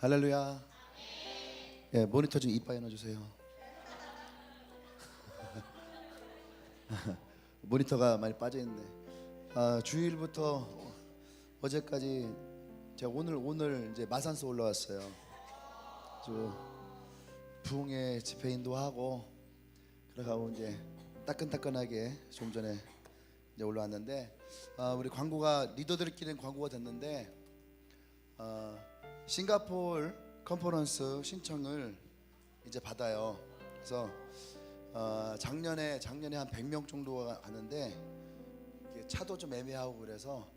할렐루야. 예, 모니터 좀 이빨 넣어주세요. 모니터가 많이 빠져있네. 주일부터 어제까지 제가 오늘 이제 마산서 올라왔어요. 부흥회 집회인도 하고 그러고 이제 따끈따끈하게 좀 전에 이제 올라왔는데 우리 광고가 리더들끼리는 광고가 됐는데 싱가포르 컨퍼런스 신청을 이제 받아요. 그래서 작년에 한 100명 정도가 가는데 이게 차도 좀 애매하고 그래서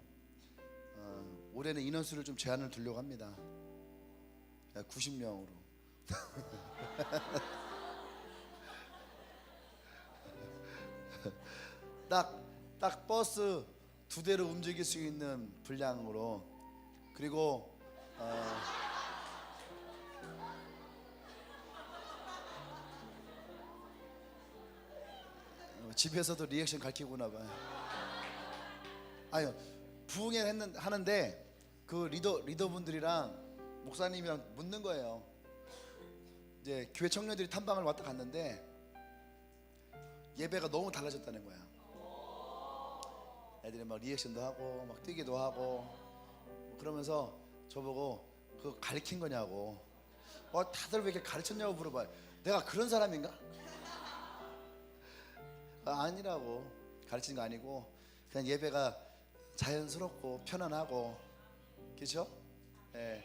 올해는 인원수를 좀 제한을 두려고 합니다. 90명으로. 딱 버스 2대로 움직일 수 있는 분량으로. 그리고 집에서도 리액션 가르치구나 봐요. 아유, 부흥회 하는데 그 리더분들이랑 목사님이랑 묻는 거예요. 이제 교회 청년들이 탐방을 왔다 갔는데 예배가 너무 달라졌다는 거야. 애들이 막 리액션도 하고 막 뛰기도 하고 그러면서 저보고 그거 가르친 거냐고. 다들 왜 이렇게 가르쳤냐고 물어봐요. 내가 그런 사람인가? 아니라고. 가르치는 거 아니고 그냥 예배가 자연스럽고 편안하고, 그렇죠? 예.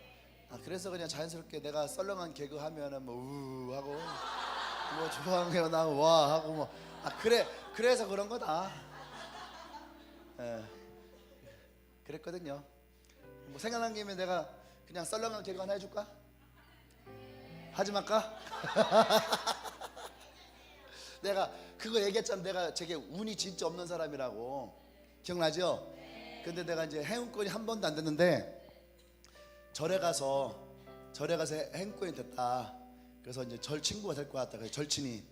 그래서 그냥 자연스럽게 내가 썰렁한 개그 하면은 뭐 우 하고 뭐 좋아하는 게 나면 와 하고 뭐 그래서 그런 거다. 예. 그랬거든요. 뭐 생각난 김에 내가 그냥 썰렁한 개그 하나 해줄까? 하지 말까? 내가 그거 얘기했잖아. 내가 되게 운이 진짜 없는 사람이라고. 기억나죠? 근데 내가 이제 행운권이 한 번도 안 됐는데 절에 가서 행운권이 됐다. 그래서 이제 절 친구가 될 것 같다. 그래서 절친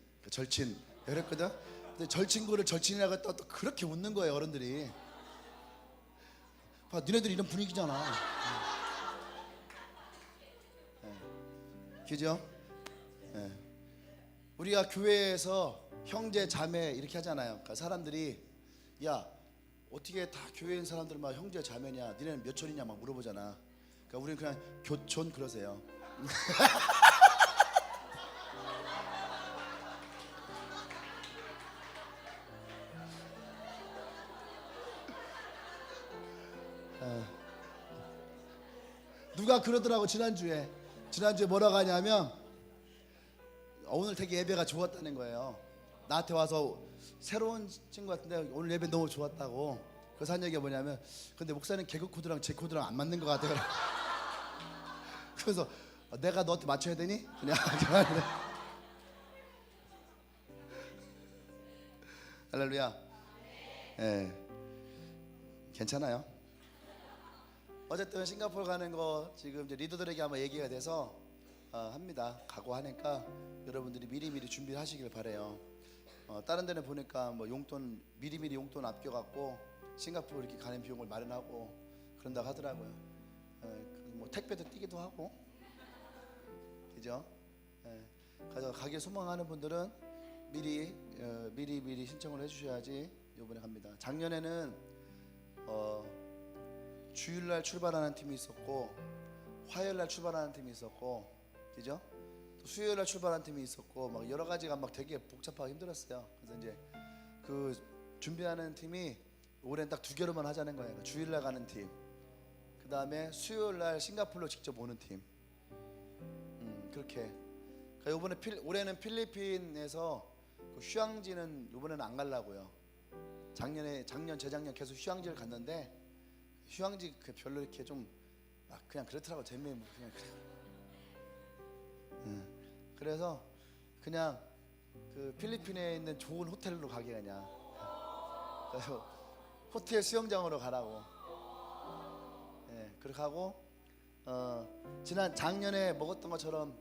그랬거든. 근데 절 친구를 절친이라고 했다가 또 그렇게 웃는 거예요, 어른들이. 봐, 니네들 이런 분위기잖아. 그죠? 우리가 교회에서 형제 자매 이렇게 하잖아요. 그러니까 사람들이 야 어떻게 다 교회인 사람들만 형제 자매냐, 니네는 몇 촌이냐 막 물어보잖아. 그러니까 우리는 그냥 교촌 그러세요. 누가 그러더라고. 지난주에 뭐라고 하냐면 오늘 되게 예배가 좋았다는 거예요. 나한테 와서 새로운 친구 같은데 오늘 예배 너무 좋았다고. 그래서 한 얘기가 뭐냐면 근데 목사님 개그 코드랑 제 코드랑 안 맞는 것 같아요. 그래서 내가 너한테 맞춰야 되니? 그냥 할렐루야. 예, 괜찮아요. 어쨌든 싱가포르 가는 거 지금 이제 리더들에게 아마 얘기가 돼서 합니다. 가고 하니까 여러분들이 미리미리 준비를 하시길 바래요. 다른 데는 보니까 뭐 용돈 미리미리 용돈 아껴갖고 싱가포르 이렇게 가는 비용을 마련하고 그런다고 하더라고요. 뭐 택배도 뛰기도 하고, 그죠? 가서 가게 소망하는 분들은 미리 신청을 해주셔야지 이번에 갑니다. 작년에는 주일날 출발하는 팀이 있었고 화요일날 출발하는 팀이 있었고, 그죠? 또 수요일날 출발하는 팀이 있었고 막 여러 가지가 막 되게 복잡하고 힘들었어요. 그래서 이제 그 준비하는 팀이 올해는 딱 2개로만 하자는 거예요. 주일날 가는 팀, 그 다음에 수요일날 싱가포르로 직접 오는 팀. 그렇게. 그러니까 올해는 필리핀에서 그 휴양지는 이번에는 안 가려고요. 재작년 계속 휴양지를 갔는데 휴양지 별로 이렇게 좀 그냥 그렇더라고. 재미없고 그냥 그래서 그냥 그 필리핀에 있는 좋은 호텔로 가게 그냥. 그래서 호텔 수영장으로 가라고. 그렇게 하고 작년에 먹었던 것처럼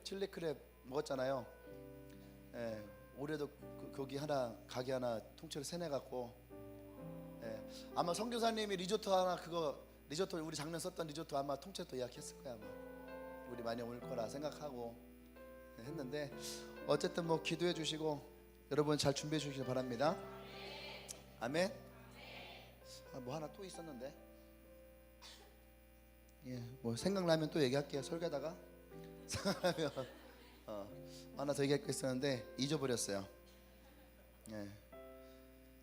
칠리 크랩 먹었잖아요. 올해도 거기 가게 하나 통째로 세내 갖고. 아마 선교사님이 리조트 우리 작년 썼던 리조트 아마 통째로 또 예약했을 거야 아마. 우리 많이 올 거라 생각하고 했는데 어쨌든 뭐 기도해 주시고 여러분 잘 준비해 주시길 바랍니다. 아멘. 뭐 하나 또 있었는데 뭐 생각나면 또 얘기할게요. 설교하다가 생각나면 하나 더 얘기할 거 있었는데 잊어버렸어요.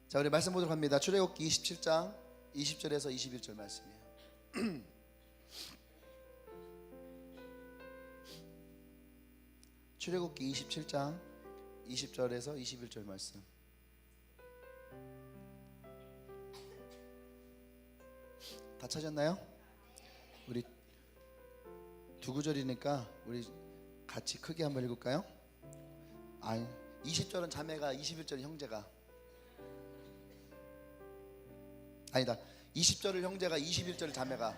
자, 우리 말씀 보도록 합니다. 출애굽기 27장 20절에서 21절 말씀이에요. 출애굽기 27장 20절에서 21절 말씀. 다 찾았나요? 우리 두 구절이니까 우리 같이 크게 한번 읽을까요? 20절은 자매가 21절은 형제가 아니다. 20절을 형제가 21절을 자매가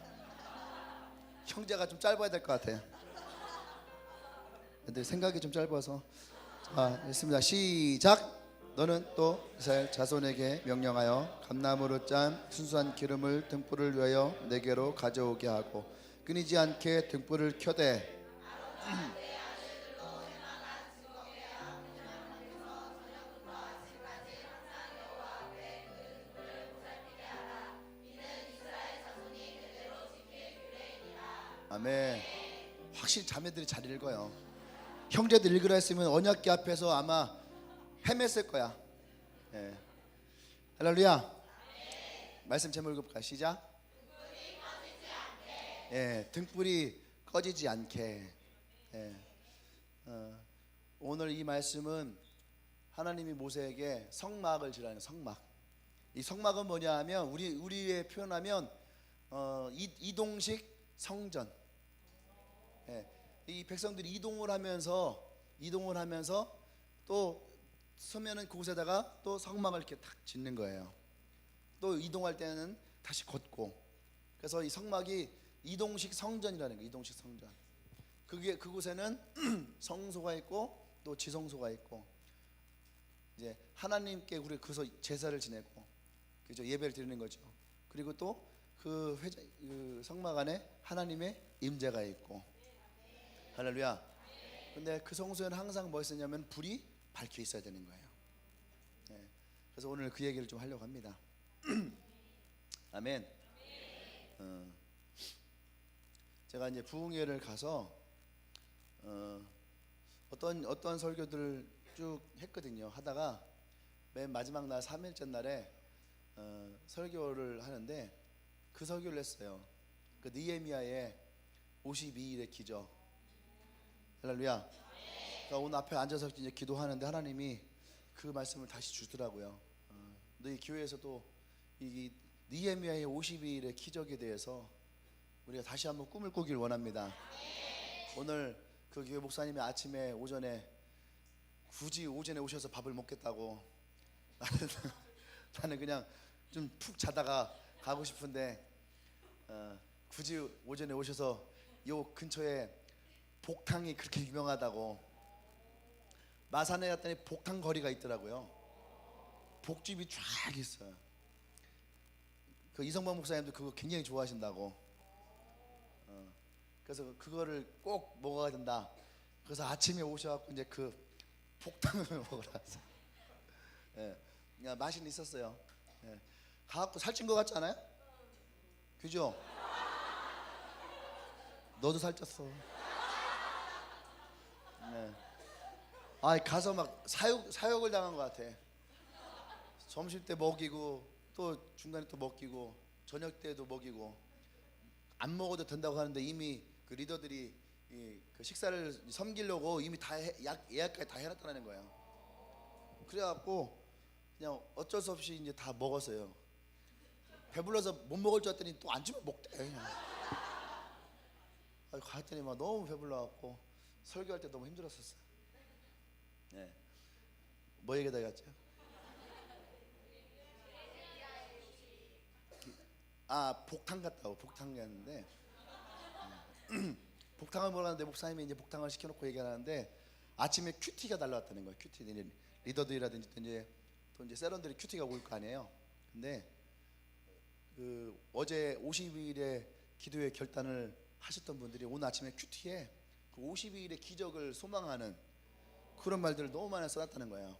형제가 좀 짧아야 될 것 같아요. 근데 생각이 좀 짧아서 자, 읽습니다. 시작. 너는 또 이스라엘 자손에게 명령하여 감나무로 짠 순수한 기름을 등불을 위하여 내게로 가져오게 하고 끊이지 않게 등불을 켜되 아멘. 확실히 자매들이 잘 읽어요. 형제들 읽으라 했으면 언약궤 앞에서 아마 헤맸을 거야. 할렐루야. 말씀 제목 읽어볼까? 시작. 등불이 꺼지지 않게. 오늘 이 말씀은 하나님이 모세에게 성막을 지라는 성막. 이 성막은 뭐냐 하면 우리의 표현하면 이동식 성전. 이 백성들이 이동을 하면서 또 서면은 그곳에다가 또 성막을 이렇게 탁 짓는 거예요. 또 이동할 때는 다시 걷고. 그래서 이 성막이 이동식 성전이라는 거예요. 이동식 성전. 그곳에는 성소가 있고 또 지성소가 있고 이제 하나님께 우리 그래서 제사를 지내고 그죠, 예배를 드리는 거죠. 그리고 또 그 성막 안에 하나님의 임재가 있고. 할렐루야. 근데 그 성소에는 항상 뭐 있었냐면 불이 밝혀 있어야 되는 거예요. 그래서 오늘 그 얘기를 좀 하려고 합니다. 아멘. 제가 이제 부흥회를 가서 어떤 설교들을 쭉 했거든요. 하다가 맨 마지막 날 3일째 날에 설교를 하는데 그 설교를 했어요. 그 느헤미야의 52일의 기적. 할렐루야. 그러니까 오늘 앞에 앉아서 이제 기도하는데 하나님이 그 말씀을 다시 주더라고요. 너희 교회에서도 이 느헤미야의 52일의 기적에 대해서 우리가 다시 한번 꿈을 꾸길 원합니다. 오늘 그 교회 목사님이 아침에 굳이 오전에 오셔서 밥을 먹겠다고 나는 그냥 좀 푹 자다가 가고 싶은데 굳이 오전에 오셔서 요 근처에 복탕이 그렇게 유명하다고 마산에 갔더니 복탕 거리가 있더라고요. 복집이 쫙 있어요. 그 이성범 목사님도 그거 굉장히 좋아하신다고. 그래서 그거를 꼭 먹어야 된다. 그래서 아침에 오셔갖고 이제 그 복탕을 먹으러 왔어요. 그냥 맛은 있었어요. 가갖고 살찐 거 같지 않아요? 그죠? 너도 살쪘어. 가서 막 사육을 당한 것 같아. 점심 때 먹이고 또 중간에 또 먹이고 저녁 때도 먹이고 안 먹어도 된다고 하는데 이미 그 리더들이 그 식사를 섬기려고 이미 다 예약까지 다 해놨다는 거예요. 그래갖고 그냥 어쩔 수 없이 이제 다 먹었어요. 배불러서 못 먹을 줄 알았더니 또 안 주면 먹대 그냥. 갔더니 막 너무 배불러갖고 설교할 때 너무 힘들었었어요. 뭐 얘기하다 갔죠? 복탕 갔다고. 복탕 갔는데 복탕을 먹었는데 목사님이 이제 복탕을 시켜놓고 얘기하는데 아침에 큐티가 날라왔다는 거예요. 큐티 리더들이라든지 또 이제 세런들이 큐티가 올 거 아니에요. 근데 그 어제 50일의 기도의 결단을 하셨던 분들이 오늘 아침에 큐티에 그 52일의 기적을 소망하는 그런 말들을 너무 많이 써놨다는 거예요.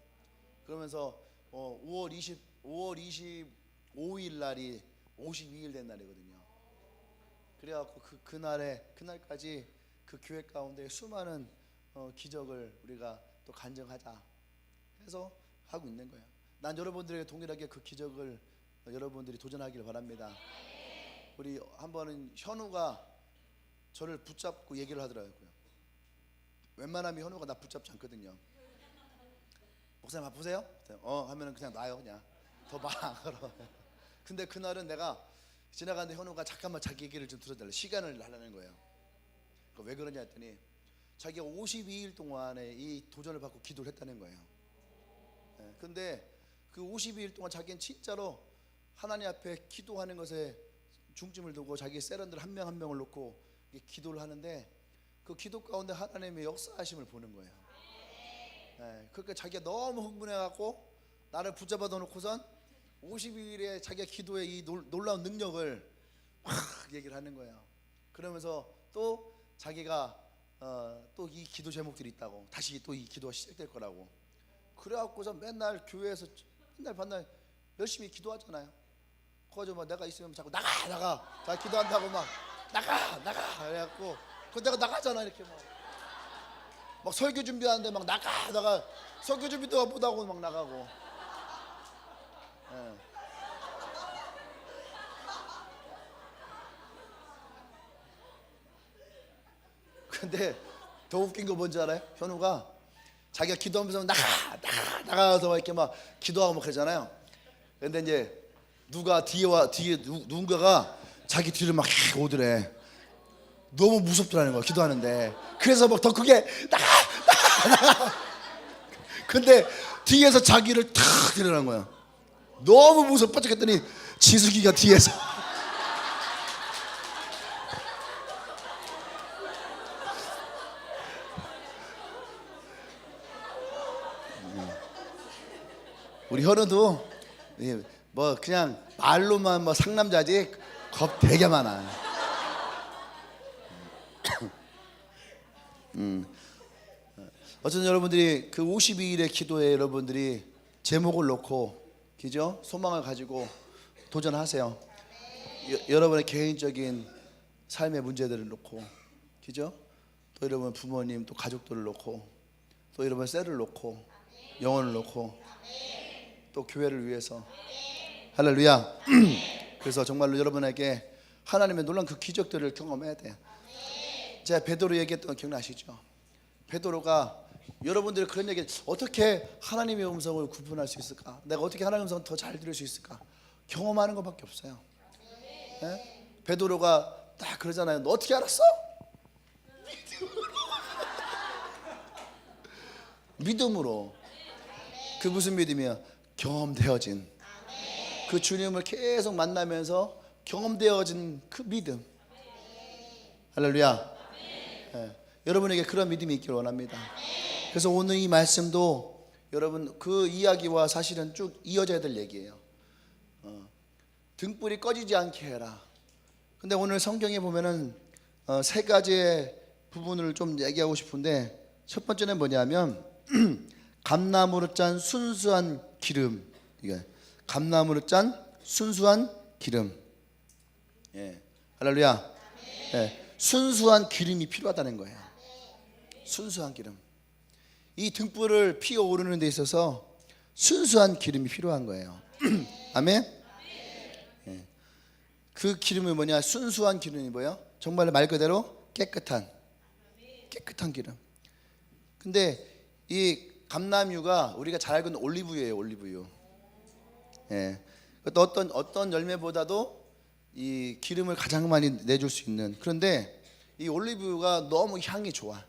그러면서 5월 25일 날이 52일 된 날이거든요. 그래갖고 그날까지 그 교회 가운데 수많은 기적을 우리가 또 간증하자 해서 하고 있는 거예요. 난 여러분들에게 동일하게 그 기적을 여러분들이 도전하기를 바랍니다. 우리 한 번은 현우가 저를 붙잡고 얘기를 하더라고요. 웬만하면 현우가 나 붙잡지 않거든요. 목사님 아프세요? 하면은 그냥 놔요. 그냥 더 말 안 걸어. 근데 그날은 내가 지나가는데 현우가 잠깐만 자기 얘기를 좀 들어달래, 시간을 하려는 거예요. 왜 그러냐 했더니 자기가 52일 동안에 이 도전을 받고 기도를 했다는 거예요. 근데 그 52일 동안 자기는 진짜로 하나님 앞에 기도하는 것에 중점을 두고 자기 세련들 한 명 한 명을 놓고 기도를 하는데 그 기도 가운데 하나님의 역사하심을 보는 거예요. 그러니까 자기가 너무 흥분해갖고 나를 붙잡아 놓고선 52일에 자기가 기도의 이 놀라운 능력을 막 얘기를 하는 거예요. 그러면서 또 자기가 또 이 기도 제목들이 있다고, 다시 또 이 기도가 시작될 거라고. 그래갖고서 맨날 교회에서 맨날 밤날 열심히 기도하잖아요. 거기서 막 내가 있으면 자꾸 나가 자 기도한다고 막 나가 그래갖고 그 내가 나가잖아. 이렇게 막 설교 준비하는데 막 나가 설교 준비도 못하고 막 나가고. 근데 더 웃긴 거 뭔지 알아요? 현우가 자기가 기도하면서 나가서 막 이렇게 막 기도하고 막 그러잖아요. 근데 이제 누군가가 자기 뒤를 막 오더래. 너무 무섭더라는 거야, 기도하는데. 그래서 막 더 크게 나가. 근데 뒤에서 자기를 탁 데려간 거야. 너무 무섭 빠졌더니 지숙이가 뒤에서 우리 현우도 뭐 그냥 말로만 뭐 상남자지 겁 되게 많아. 어쨌든 여러분들이 그 52일의 기도에 여러분들이 제목을 놓고, 그죠? 소망을 가지고 도전하세요. 여러분의 개인적인 삶의 문제들을 놓고, 그죠? 또 여러분 부모님, 또 가족들을 놓고, 또 여러분 셀을 놓고, 영혼을 놓고, 또 교회를 위해서. 할렐루야. 그래서 정말로 여러분에게 하나님의 놀라운 그 기적들을 경험해야 돼요. 제가 베드로 얘기했던 거 기억나시죠? 베드로가 여러분들이 그런 얘기, 어떻게 하나님의 음성을 구분할 수 있을까? 내가 어떻게 하나님의 음성을 더 잘 들을 수 있을까? 경험하는 것밖에 없어요. 네? 베드로가 딱 그러잖아요. 너 어떻게 알았어? 믿음으로. 그 무슨 믿음이야? 경험되어진, 그 주님을 계속 만나면서 경험되어진 그 믿음. 할렐루야. 여러분에게 그런 믿음이 있기를 원합니다. 그래서 오늘 이 말씀도 여러분 그 이야기와 사실은 쭉 이어져야 될 얘기예요. 등불이 꺼지지 않게 해라. 근데 오늘 성경에 보면은 세 가지의 부분을 좀 얘기하고 싶은데, 첫 번째는 뭐냐면 감나무로 짠 순수한 기름. 이게 감나무로 짠 순수한 기름. 할렐루야. 순수한 기름이 필요하다는 거예요. 순수한 기름. 이 등불을 피어오르는 데 있어서 순수한 기름이 필요한 거예요. 아멘. 그 기름이 뭐냐? 순수한 기름이 뭐예요? 정말 말 그대로 깨끗한 기름. 근데 이 감람유가 우리가 잘 알고 있는 올리브유예요. 올리브유. 어떤 열매보다도 이 기름을 가장 많이 내줄 수 있는. 그런데 이 올리브유가 너무 향이 좋아.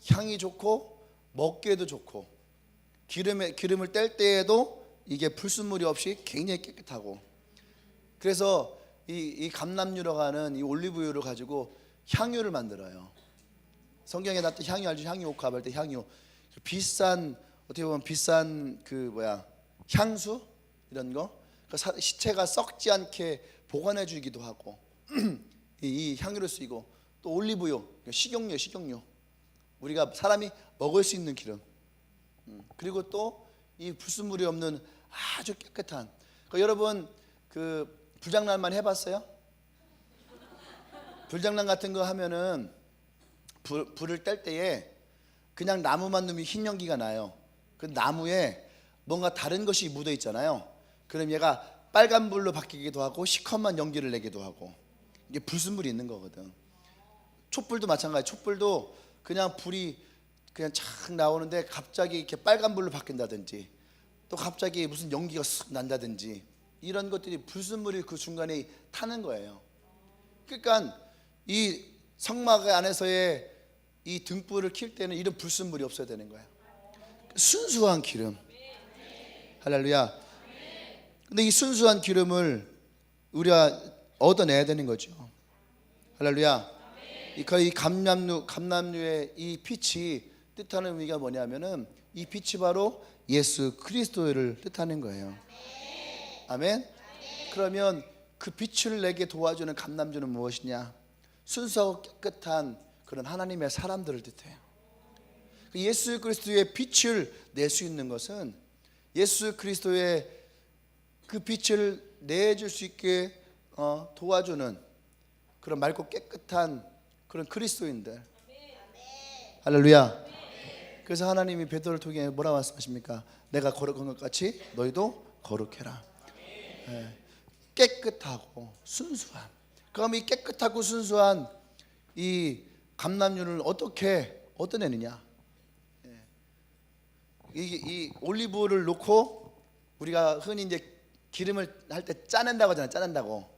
향이 좋고 먹기에도 좋고, 기름을 뗄 때에도 이게 불순물이 없이 굉장히 깨끗하고. 그래서 이 감람유라고 하는 이 올리브유를 가지고 향유를 만들어요. 성경에 나왔던 향유 알죠? 향유 옥합 할 때 향유. 비싼, 어떻게 보면 비싼 향수 이런 거, 시체가 썩지 않게 보관해 주기도 하고 이 향유를 쓰이고, 또 올리브유, 식용유, 식용유. 우리가 사람이 먹을 수 있는 기름. 그리고 또 이 불순물이 없는 아주 깨끗한. 여러분 그 불장난만 해봤어요? 불장난 같은 거 하면은 불을 뗄 때에 그냥 나무만 넣으면 흰 연기가 나요. 그 나무에 뭔가 다른 것이 묻어 있잖아요. 그럼 얘가 빨간 불로 바뀌기도 하고 시커먼 연기를 내기도 하고, 이게 불순물이 있는 거거든. 촛불도 마찬가지. 촛불도 그냥 불이 그냥 착 나오는데 갑자기 이렇게 빨간 불로 바뀐다든지, 또 갑자기 무슨 연기가 쓱 난다든지, 이런 것들이 불순물이 그 중간에 타는 거예요. 그러니까 이 성막 안에서의 이 등불을 킬 때는 이런 불순물이 없어야 되는 거예요. 순수한 기름. 할렐루야. 근데 이 순수한 기름을 우리가 얻어내야 되는 거죠. 할렐루야. 이 감람류의 이 빛이 뜻하는 의미가 뭐냐면은, 이 빛이 바로 예수 그리스도를 뜻하는 거예요. 아멘. 그러면 그 빛을 내게 도와주는 감람주는 무엇이냐? 순수하고 깨끗한 그런 하나님의 사람들을 뜻해요. 예수 그리스도의 빛을 낼 수 있는 것은 예수 그리스도의 그 빛을 내줄 수 있게 도와주는 그런 맑고 깨끗한 그런 그리스도인들. 할렐루야. 그래서 하나님이 베드로를 통해 뭐라 말씀하십니까? 내가 거룩한 것 같이 너희도 거룩해라. 깨끗하고 순수한. 그럼 이 깨끗하고 순수한 이 감람류를 어떻게 얻어내느냐? 이 올리브를 놓고 우리가 흔히 이제 기름을 할 때 짜낸다고 하잖아요. 짜낸다고.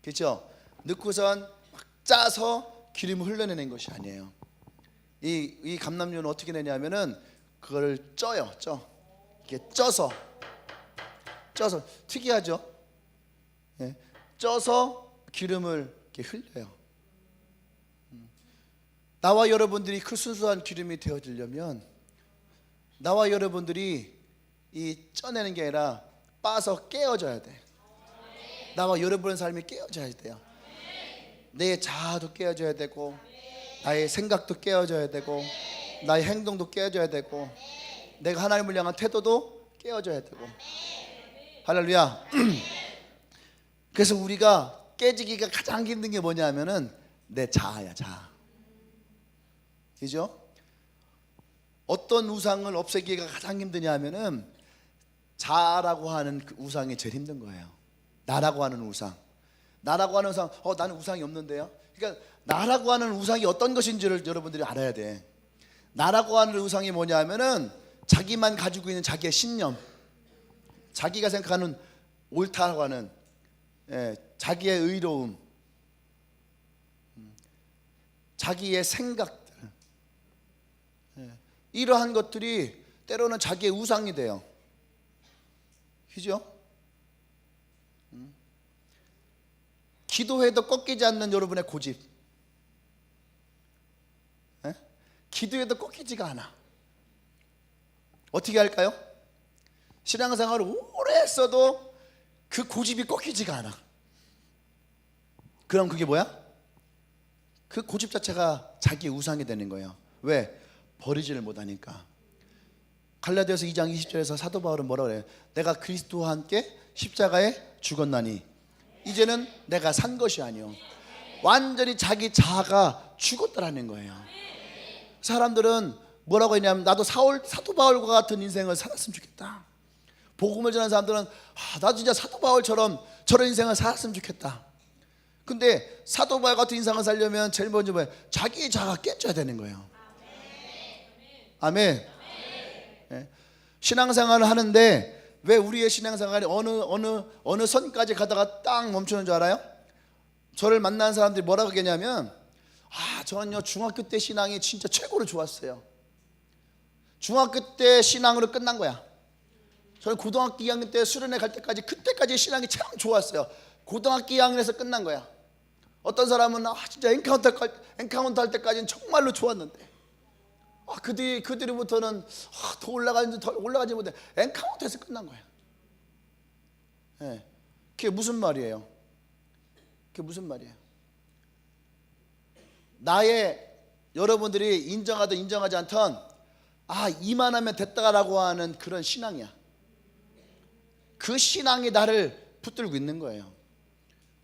그렇죠? 넣고선 막 짜서 기름을 흘러내는 것이 아니에요. 이 감람류는 어떻게 내냐면은 그걸 쪄요. 이렇게 쪄서 특이하죠? 예. 쪄서 기름을 이렇게 흘려요. 나와 여러분들이 그 순수한 기름이 되어지려면, 나와 여러분들이 이 쪄내는 게 아니라 빻아서 깨어져야 돼. 나와 여러분의 삶이 깨어져야 돼요. 내 자아도 깨어져야 되고, 나의 생각도 깨어져야 되고, 나의 행동도 깨어져야 되고, 내가 하나님을 향한 태도도 깨어져야 되고. 할렐루야. 그래서 우리가 깨지기가 가장 힘든 게 뭐냐면은 내 자아야, 자아. 그죠? 어떤 우상을 없애기가 가장 힘드냐면은 자아라고 하는 그 우상이 제일 힘든 거예요. 나라고 하는 우상. 나라고 하는 우상. 나는 우상이 없는데요. 그러니까 나라고 하는 우상이 어떤 것인지를 여러분들이 알아야 돼. 나라고 하는 우상이 뭐냐면은 자기만 가지고 있는 자기의 신념, 자기가 생각하는 옳다고 하는 자기의 의로움, 자기의 생각들, 이러한 것들이 때로는 자기의 우상이 돼요. 그죠? 기도해도 꺾이지 않는 여러분의 고집. 기도해도 꺾이지가 않아. 어떻게 할까요? 신앙생활을 오래 했어도 그 고집이 꺾이지가 않아. 그럼 그게 뭐야? 그 고집 자체가 자기의 우상이 되는 거예요. 왜? 버리지를 못하니까. 갈라디아서 2장 20절에서 사도 바울은 뭐라고 그래요? 내가 그리스도와 함께 십자가에 죽었나니 이제는 내가 산 것이 아니요 완전히 자기 자아가 죽었다라는 거예요. 사람들은 뭐라고 했냐면, 나도 사도 바울과 같은 인생을 살았으면 좋겠다. 복음을 전하는 사람들은 나도 진짜 사도 바울처럼 저런 인생을 살았으면 좋겠다. 근데 사도 바울 같은 인생을 살려면 제일 먼저 뭐예요? 자기의 자아가 깨져야 되는 거예요. 아멘. 네. 신앙생활을 하는데 왜 우리의 신앙생활이 어느 선까지 가다가 딱 멈추는 줄 알아요? 저를 만난 사람들이 뭐라고 하냐면, 저는요 중학교 때 신앙이 진짜 최고로 좋았어요. 중학교 때 신앙으로 끝난 거야. 저는 고등학교 2학년 때 수련회 갈 때까지, 그때까지 신앙이 참 좋았어요. 고등학교 2학년에서 끝난 거야. 어떤 사람은 진짜 엔카운터 할 때까지는 정말로 좋았는데, 그들부터는 더 올라가지 못해. 엔카운터에서 끝난 거야. 그게 무슨 말이에요? 나의 여러분들이 인정하든 인정하지 않든 이만하면 됐다라고 하는 그런 신앙이야. 그 신앙이 나를 붙들고 있는 거예요.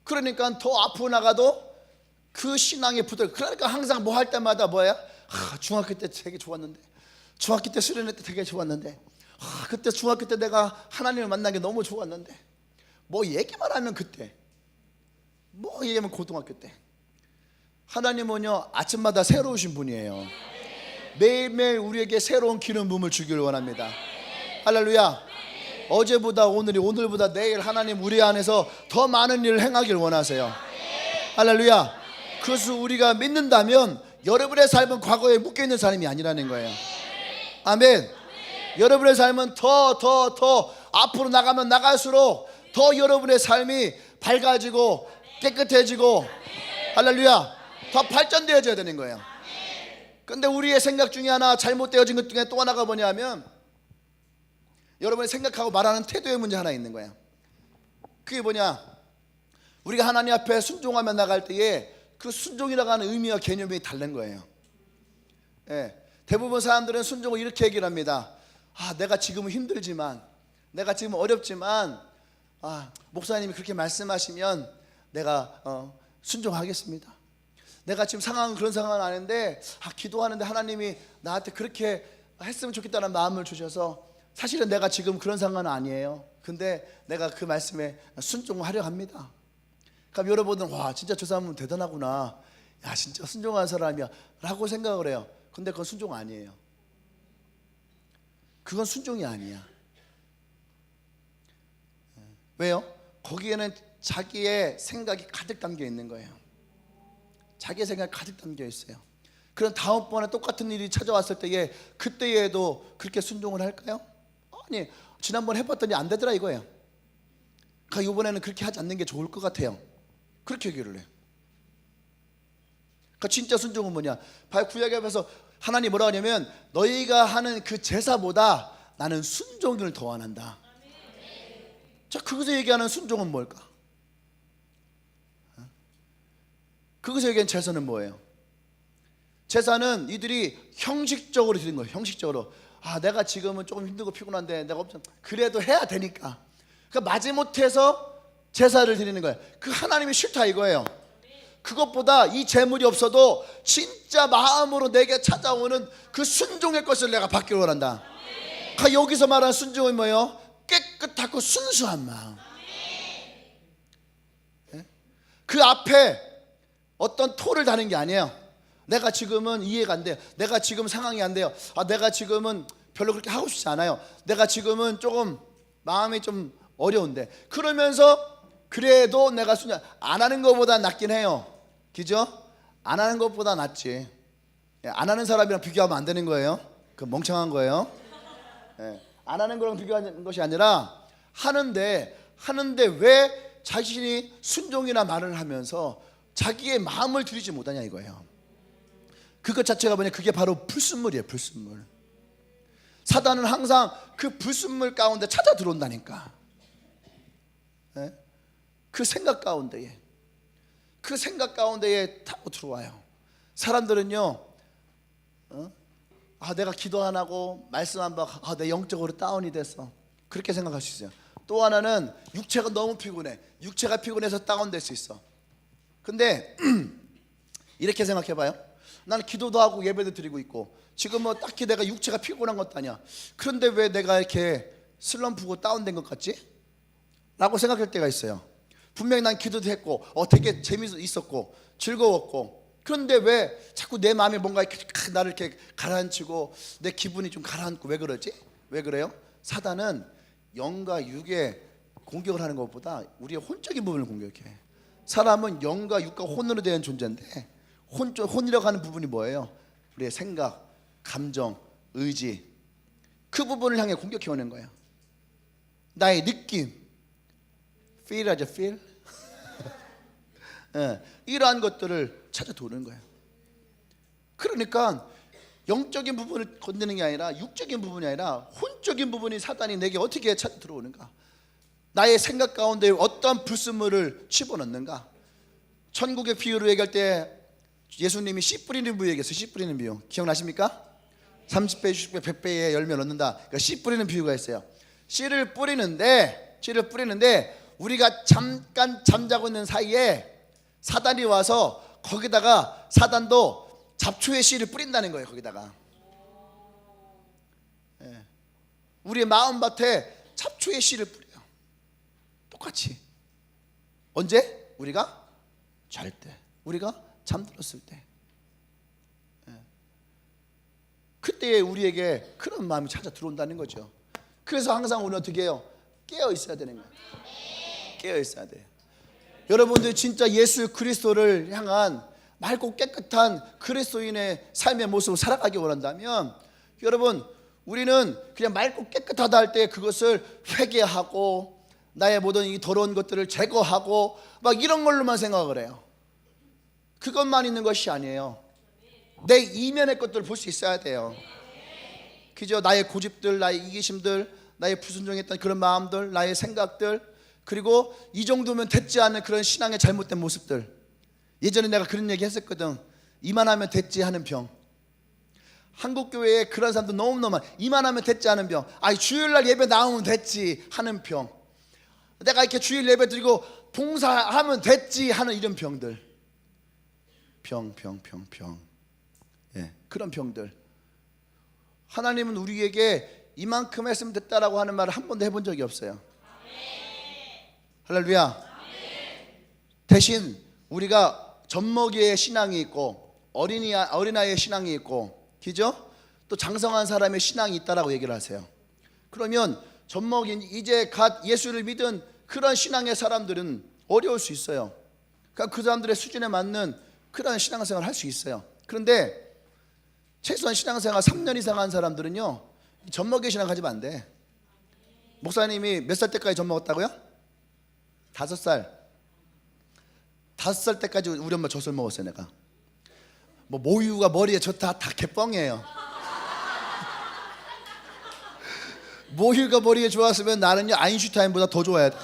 그러니까 더 앞으로 나가도 그 신앙에 붙들고, 그러니까 항상 뭐 할 때마다 뭐야? 중학교 때 되게 좋았는데, 중학교 때 수련회 때 되게 좋았는데, 그때 중학교 때 내가 하나님을 만난 게 너무 좋았는데, 뭐 얘기만 하면 그때, 뭐 얘기하면 고등학교 때. 하나님은요 아침마다 새로우신 분이에요. 매일매일 우리에게 새로운 기름 부음을 주기를 원합니다. 할렐루야. 어제보다 오늘이, 오늘보다 내일 하나님 우리 안에서 더 많은 일을 행하기를 원하세요. 할렐루야. 그것을 우리가 믿는다면 여러분의 삶은 과거에 묶여있는 삶이 아니라는 거예요. 아멘. 여러분의 삶은 더 앞으로 나가면 나갈수록 더 여러분의 삶이 밝아지고 깨끗해지고, 할렐루야, 더 발전되어져야 되는 거예요. 근데 우리의 생각 중에 하나, 잘못되어진 것 중에 또 하나가 뭐냐면, 여러분이 생각하고 말하는 태도의 문제 하나 있는 거예요. 그게 뭐냐, 우리가 하나님 앞에 순종하며 나갈 때에 그 순종이라고 하는 의미와 개념이 다른 거예요. 대부분 사람들은 순종을 이렇게 얘기를 합니다. 내가 지금은 힘들지만, 내가 지금 어렵지만, 목사님이 그렇게 말씀하시면 내가 순종하겠습니다. 내가 지금 상황은 그런 상황은 아닌데 기도하는데 하나님이 나한테 그렇게 했으면 좋겠다는 마음을 주셔서, 사실은 내가 지금 그런 상황은 아니에요. 근데 내가 그 말씀에 순종하려 합니다. 그럼 여러분은 진짜 저 사람은 대단하구나, 진짜 순종한 사람이야 라고 생각을 해요. 근데 그건 순종 아니에요. 그건 순종이 아니야. 왜요? 거기에는 자기의 생각이 가득 담겨 있는 거예요. 자기의 생각이 가득 담겨 있어요. 그럼 다음번에 똑같은 일이 찾아왔을 때에, 그때에도 그렇게 순종을 할까요? 아니, 지난번 해봤더니 안 되더라 이거예요. 그러니까 이번에는 그렇게 하지 않는 게 좋을 것 같아요. 그렇게 얘기를 해요. 그러니까 진짜 순종은 뭐냐, 구약에 앞에서 하나님 뭐라고 하냐면, 너희가 하는 그 제사보다 나는 순종을 더 원한다. 자, 그것을 얘기하는 순종은 뭘까? 그것을 얘기하는 제사는 뭐예요? 제사는 이들이 형식적으로 드린 거예요. 형식적으로. 내가 지금은 조금 힘들고 피곤한데 내가 그래도 해야 되니까, 그러니까 마지못해서 제사를 드리는 거예요. 그 하나님이 싫다 이거예요. 그것보다 이 재물이 없어도 진짜 마음으로 내게 찾아오는 그 순종의 것을 내가 받기를 원한다. 그러니까 여기서 말하는 순종은 뭐예요? 깨끗하고 순수한 마음. 그 앞에 어떤 토를 다는 게 아니에요. 내가 지금은 이해가 안 돼요. 내가 지금 상황이 안 돼요. 내가 지금은 별로 그렇게 하고 싶지 않아요. 내가 지금은 조금 마음이 좀 어려운데, 그러면서 그래도 내가 순종 안 하는 것보다 낫긴 해요. 그죠? 안 하는 것보다 낫지. 안 하는 사람이랑 비교하면 안 되는 거예요. 그 멍청한 거예요. 안 하는 거랑 비교하는 것이 아니라, 하는데 왜 자신이 순종이나 말을 하면서 자기의 마음을 들이지 못하냐 이거예요. 그것 자체가 뭐냐, 그게 바로 불순물이에요. 불순물. 사단은 항상 그 불순물 가운데 찾아 들어온다니까. 그 생각 가운데에, 타고 들어와요. 사람들은요, 내가 기도 안 하고 말씀 안 받고 내 영적으로 다운이 됐어, 그렇게 생각할 수 있어요. 또 하나는 육체가 너무 피곤해. 육체가 피곤해서 다운될 수 있어. 근데 이렇게 생각해봐요. 나는 기도도 하고 예배도 드리고 있고, 지금 뭐 딱히 내가 육체가 피곤한 것도 아니야. 그런데 왜 내가 이렇게 슬럼프고 다운된 것 같지? 라고 생각할 때가 있어요. 분명히 난 기도도 했고 되게 재미있었고 즐거웠고, 그런데 왜 자꾸 내 마음이 뭔가 이렇게 나를 이렇게 가라앉히고 내 기분이 좀 가라앉고, 왜 그러지? 왜 그래요? 사단은 영과 육에 공격을 하는 것보다 우리의 혼적인 부분을 공격해. 사람은 영과 육과 혼으로 되는 존재인데, 혼이라고 하는 부분이 뭐예요? 우리의 생각, 감정, 의지, 그 부분을 향해 공격해 오는 거예요. 나의 느낌, feel 하죠, feel. 이러한 것들을 찾아 도는 거예요. 그러니까 영적인 부분을 건드는 게 아니라, 육적인 부분이 아니라 혼적인 부분이 사단이 내게 어떻게 찾아 들어오는가, 나의 생각 가운데 어떤 불순물을 집어넣는가. 천국의 비유를 얘기할 때 예수님이 씨 뿌리는 비유 얘기했어요. 씨 뿌리는 비유 기억나십니까? 30배, 60배, 100배의 열매를 얻는다. 그러니까 씨 뿌리는 비유가 있어요. 씨를 뿌리는데 우리가 잠깐 잠자고 있는 사이에 사단이 와서 거기다가 사단도 잡초의 씨를 뿌린다는 거예요. 거기다가 우리의 마음밭에 잡초의 씨를 뿌려요. 똑같이. 언제? 우리가 잘 때, 우리가 잠들었을 때, 그때 우리에게 그런 마음이 찾아 들어온다는 거죠. 그래서 항상 우리는 어떻게 해요? 깨어 있어야 되는 거예요. 깨어 있어야 돼요. 여러분들 진짜 예수 그리스도를 향한 맑고 깨끗한 그리스도인의 삶의 모습을 살아가기 원한다면, 여러분 우리는 그냥 맑고 깨끗하다 할 때 그것을 회개하고 나의 모든 이 더러운 것들을 제거하고 막 이런 걸로만 생각을 해요. 그것만 있는 것이 아니에요. 내 이면의 것들을 볼 수 있어야 돼요. 그죠? 나의 고집들, 나의 이기심들, 나의 불순종했던 그런 마음들, 나의 생각들, 그리고 이 정도면 됐지 않은 그런 신앙의 잘못된 모습들. 예전에 내가 그런 얘기 했었거든. 이만하면 됐지 하는 병. 한국교회에 그런 사람도 너무너무 많아. 이만하면 됐지 하는 병. 주일날 예배 나오면 됐지 하는 병. 내가 이렇게 주일 예배 드리고 봉사하면 됐지 하는 이런 병들. 병. 그런 병들. 하나님은 우리에게 이만큼 했으면 됐다라고 하는 말을 한 번도 해본 적이 없어요. 할렐루야. 대신 우리가 젖먹이의 신앙이 있고 어린아이의 신앙이 있고, 그죠? 또 장성한 사람의 신앙이 있다라고 얘기를 하세요. 그러면 젖먹인 이제 갓 예수를 믿은 그런 신앙의 사람들은 어려울 수 있어요. 그러니까 그 사람들의 수준에 맞는 그런 신앙생활을 할 수 있어요. 그런데 최소한 신앙생활 3년 이상 한 사람들은요, 젖먹이 신앙 가지면 안 돼. 목사님이 몇 살 때까지 젖먹었다고요? 5살. 5살 때까지 우리 엄마 젖을 먹었어요. 내가 뭐 모유가 머리에 좋다, 다 개뻥이에요. 모유가 머리에 좋았으면 나는요 아인슈타인보다 더 좋아야 돼.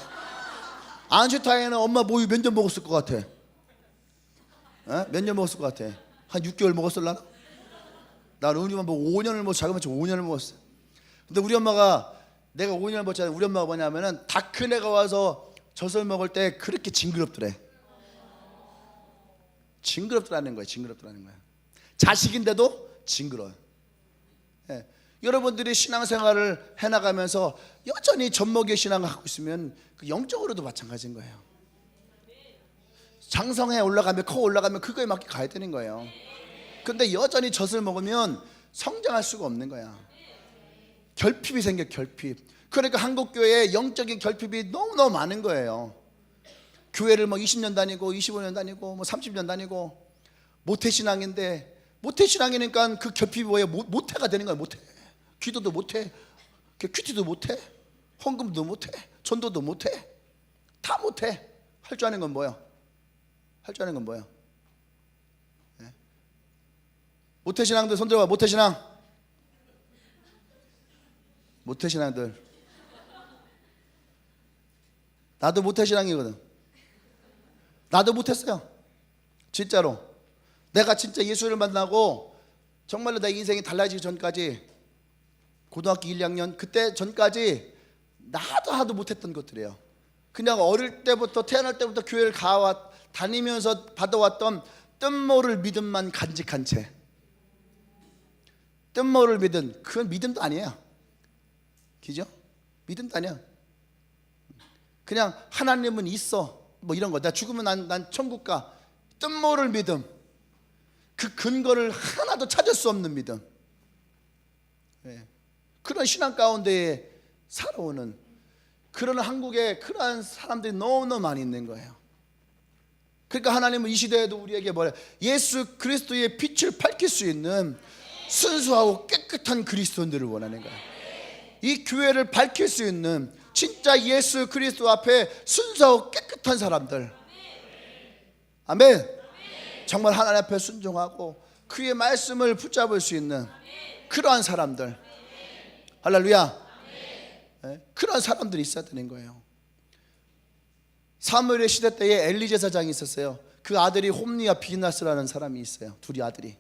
아인슈타인은 엄마 모유 몇 년 먹었을 것 같아? 몇 년 먹었을 것 같아? 한 6개월 먹었을라나? 나는 우리 엄마 뭐 5년을 먹었어. 자그마치 5년을 먹었어. 근데 우리 엄마가, 내가 5년을 먹었잖아. 우리 엄마가 뭐냐면은 다 큰 애가 와서 젖을 먹을 때 그렇게 징그럽더래. 징그럽더라는 거야. 자식인데도 징그러워요. 여러분들이 신앙생활을 해나가면서 여전히 젖먹이의 신앙을 하고 있으면 그 영적으로도 마찬가지인 거예요. 장성해 올라가면, 커 올라가면 그거에 맞게 가야 되는 거예요. 근데 여전히 젖을 먹으면 성장할 수가 없는 거야. 결핍이 생겨, 결핍. 그러니까 한국교회에 영적인 결핍이 너무너무 많은 거예요. 교회를 뭐 20년 다니고 25년 다니고 뭐 30년 다니고 모태신앙인데, 모태신앙이니까 그 결핍이 뭐예요? 모태가 되는 거예요. 모태. 기도도 못해, 큐티도 못해, 헌금도 못해, 전도도 못해, 다 못해. 할 줄 아는 건 뭐예요? 모태신앙들 손 들어봐. 모태신앙들. 나도 모태신앙이거든. 나도 못했어요. 진짜로. 내가 진짜 예수를 만나고 정말로 내 인생이 달라지기 전까지, 고등학교 1, 2학년 그때 전까지 나도 하도 못했던 것들이에요. 그냥 어릴 때부터, 태어날 때부터 교회를 다니면서 받아왔던 뜻모를 믿음만 간직한 채. 뜻모를 믿은, 그건 믿음도 아니에요. 그죠? 믿음도 아니야. 그냥 하나님은 있어, 뭐 이런 거. 나 죽으면 난 천국 가. 뜻모를 믿음. 그 근거를 하나도 찾을 수 없는 믿음. 그런 신앙 가운데 살아오는 그런 한국에 그러한 사람들이 너무너무 많이 있는 거예요. 그러니까 하나님은 이 시대에도 우리에게 뭐래? 예수 그리스도의 빛을 밝힐 수 있는 순수하고 깨끗한 그리스도인들을 원하는 거예요. 이 교회를 밝힐 수 있는 진짜 예수 그리스도 앞에 순수하고 깨끗한 사람들. 아멘. 정말 하나님 앞에 순종하고 그의 말씀을 붙잡을 수 있는 그러한 사람들. 할렐루야. 그런 사람들이 있어야 되는 거예요. 사무엘의 시대 때에 엘리 제사장이 있었어요. 그 아들이 홈리와 비나스라는 사람이 있어요. 둘이 아들이.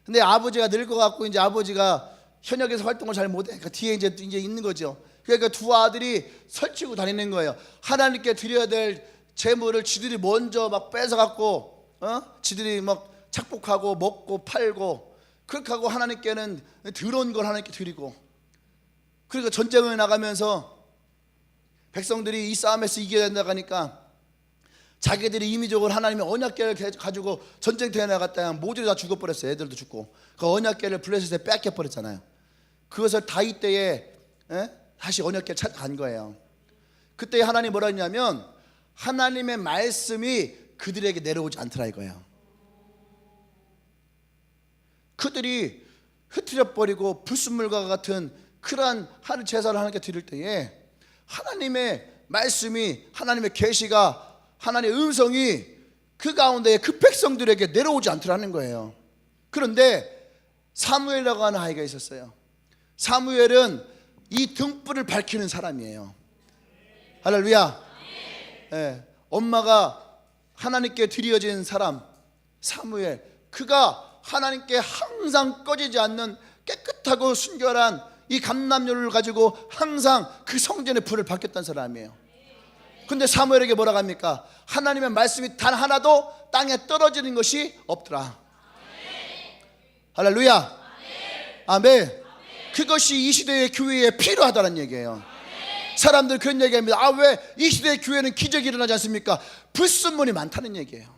근데 아버지가 늙어갖고 이제 아버지가 현역에서 활동을 잘 못해. 그러니까 뒤에 이제 있는 거죠. 그러니까 두 아들이 설치고 다니는 거예요. 하나님께 드려야 될 재물을 지들이 먼저 막 뺏어갖고, 지들이 막 착복하고 먹고 팔고 그렇게 하고 하나님께는 더러운 걸 하나님께 드리고, 그러니까 전쟁을 나가면서 백성들이 이 싸움에서 이겨야 된다고 하니까 자기들이 임의적으로 하나님의 언약궤를 가지고 전쟁터에 나갔다가 모두 다 죽어버렸어요. 애들도 죽고. 그 언약궤를 블레셋에 뺏겨버렸잖아요. 그것을 다윗 때에 다시 언약궤를 찾아간 거예요. 그때 하나님 뭐라 했냐면 하나님의 말씀이 그들에게 내려오지 않더라 이거예요. 그들이 흩어져버리고 불순물과 같은 그러한 하늘 제사를 하나님께 드릴 때에 하나님의 말씀이, 하나님의 계시가, 하나님의 음성이 그 가운데 그 백성들에게 내려오지 않더라는 거예요. 그런데 사무엘이라고 하는 아이가 있었어요. 사무엘은 이 등불을 밝히는 사람이에요. 할렐루야. 엄마가 하나님께 드려진 사람 사무엘, 그가 하나님께 항상 꺼지지 않는 깨끗하고 순결한 이 감람료를 가지고 항상 그 성전의 불을 밝혔던 사람이에요. 근데 사무엘에게 뭐라고 합니까? 하나님의 말씀이 단 하나도 땅에 떨어지는 것이 없더라. 할렐루야. 아멘. 그것이 이 시대의 교회에 필요하다는 얘기예요. 사람들 그런 얘기합니다. 왜 이 시대의 교회는 기적이 일어나지 않습니까? 불순물이 많다는 얘기예요.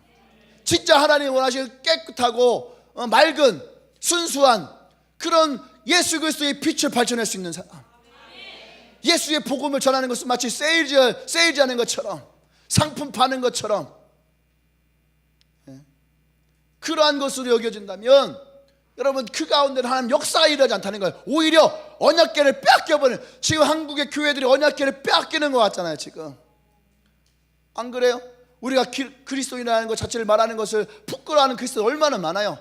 진짜 하나님이 원하시는 깨끗하고 맑은 순수한 그런 예수 그리스도의 빛을 발전할 수 있는 사람, 예수의 복음을 전하는 것은 마치 세일즈하는 것처럼, 상품 파는 것처럼 그러한 것으로 여겨진다면 여러분, 그 가운데는 하나님 역사가 일어나지 않다는 거예요. 오히려 언약궤를 빼앗겨버리는, 지금 한국의 교회들이 언약궤를 빼앗기는 것 같잖아요. 지금 안 그래요? 우리가 그리스도인이라는 것 자체를 말하는 것을 부끄러워하는 그리스도인 얼마나 많아요.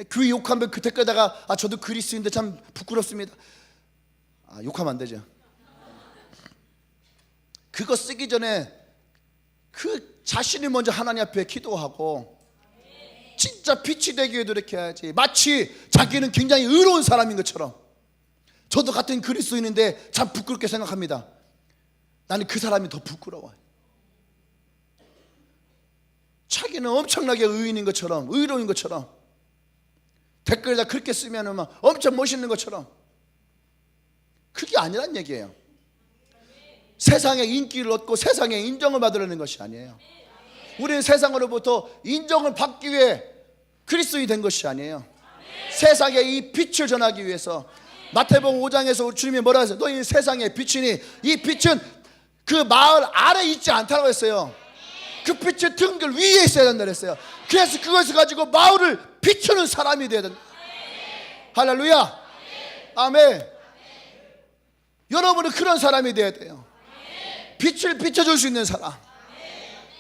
교회 욕하면 그 댓글에다가 저도 그리스도인인데 참 부끄럽습니다. 욕하면 안 되죠. 그거 쓰기 전에 그 자신이 먼저 하나님 앞에 기도하고 진짜 빛이 되기 위해 노력해야지. 마치 자기는 굉장히 의로운 사람인 것처럼. 저도 같은 그리스도인인데 참 부끄럽게 생각합니다. 나는 그 사람이 더 부끄러워요. 자기는 엄청나게 의인인 것처럼, 의로운 것처럼, 댓글에다 그렇게 쓰면 막 엄청 멋있는 것처럼. 그게 아니란 얘기예요. 세상의 인기를 얻고 세상의 인정을 받으려는 것이 아니에요. 우리는 세상으로부터 인정을 받기 위해 그리스도인이 된 것이 아니에요. 세상에 이 빛을 전하기 위해서. 마태복음 5장에서 주님이 뭐라 하세요? 너희 세상의 빛이니 이 빛은 그 마을 아래 있지 않다고 했어요. 그 빛의 등들 위에 있어야 된다 그랬어요. 그래서 그것을 가지고 마을을 비추는 사람이 되어야 된다. 할렐루야. 아멘. 여러분은 그런 사람이 되어야 돼요. 빛을 비춰줄 수 있는 사람.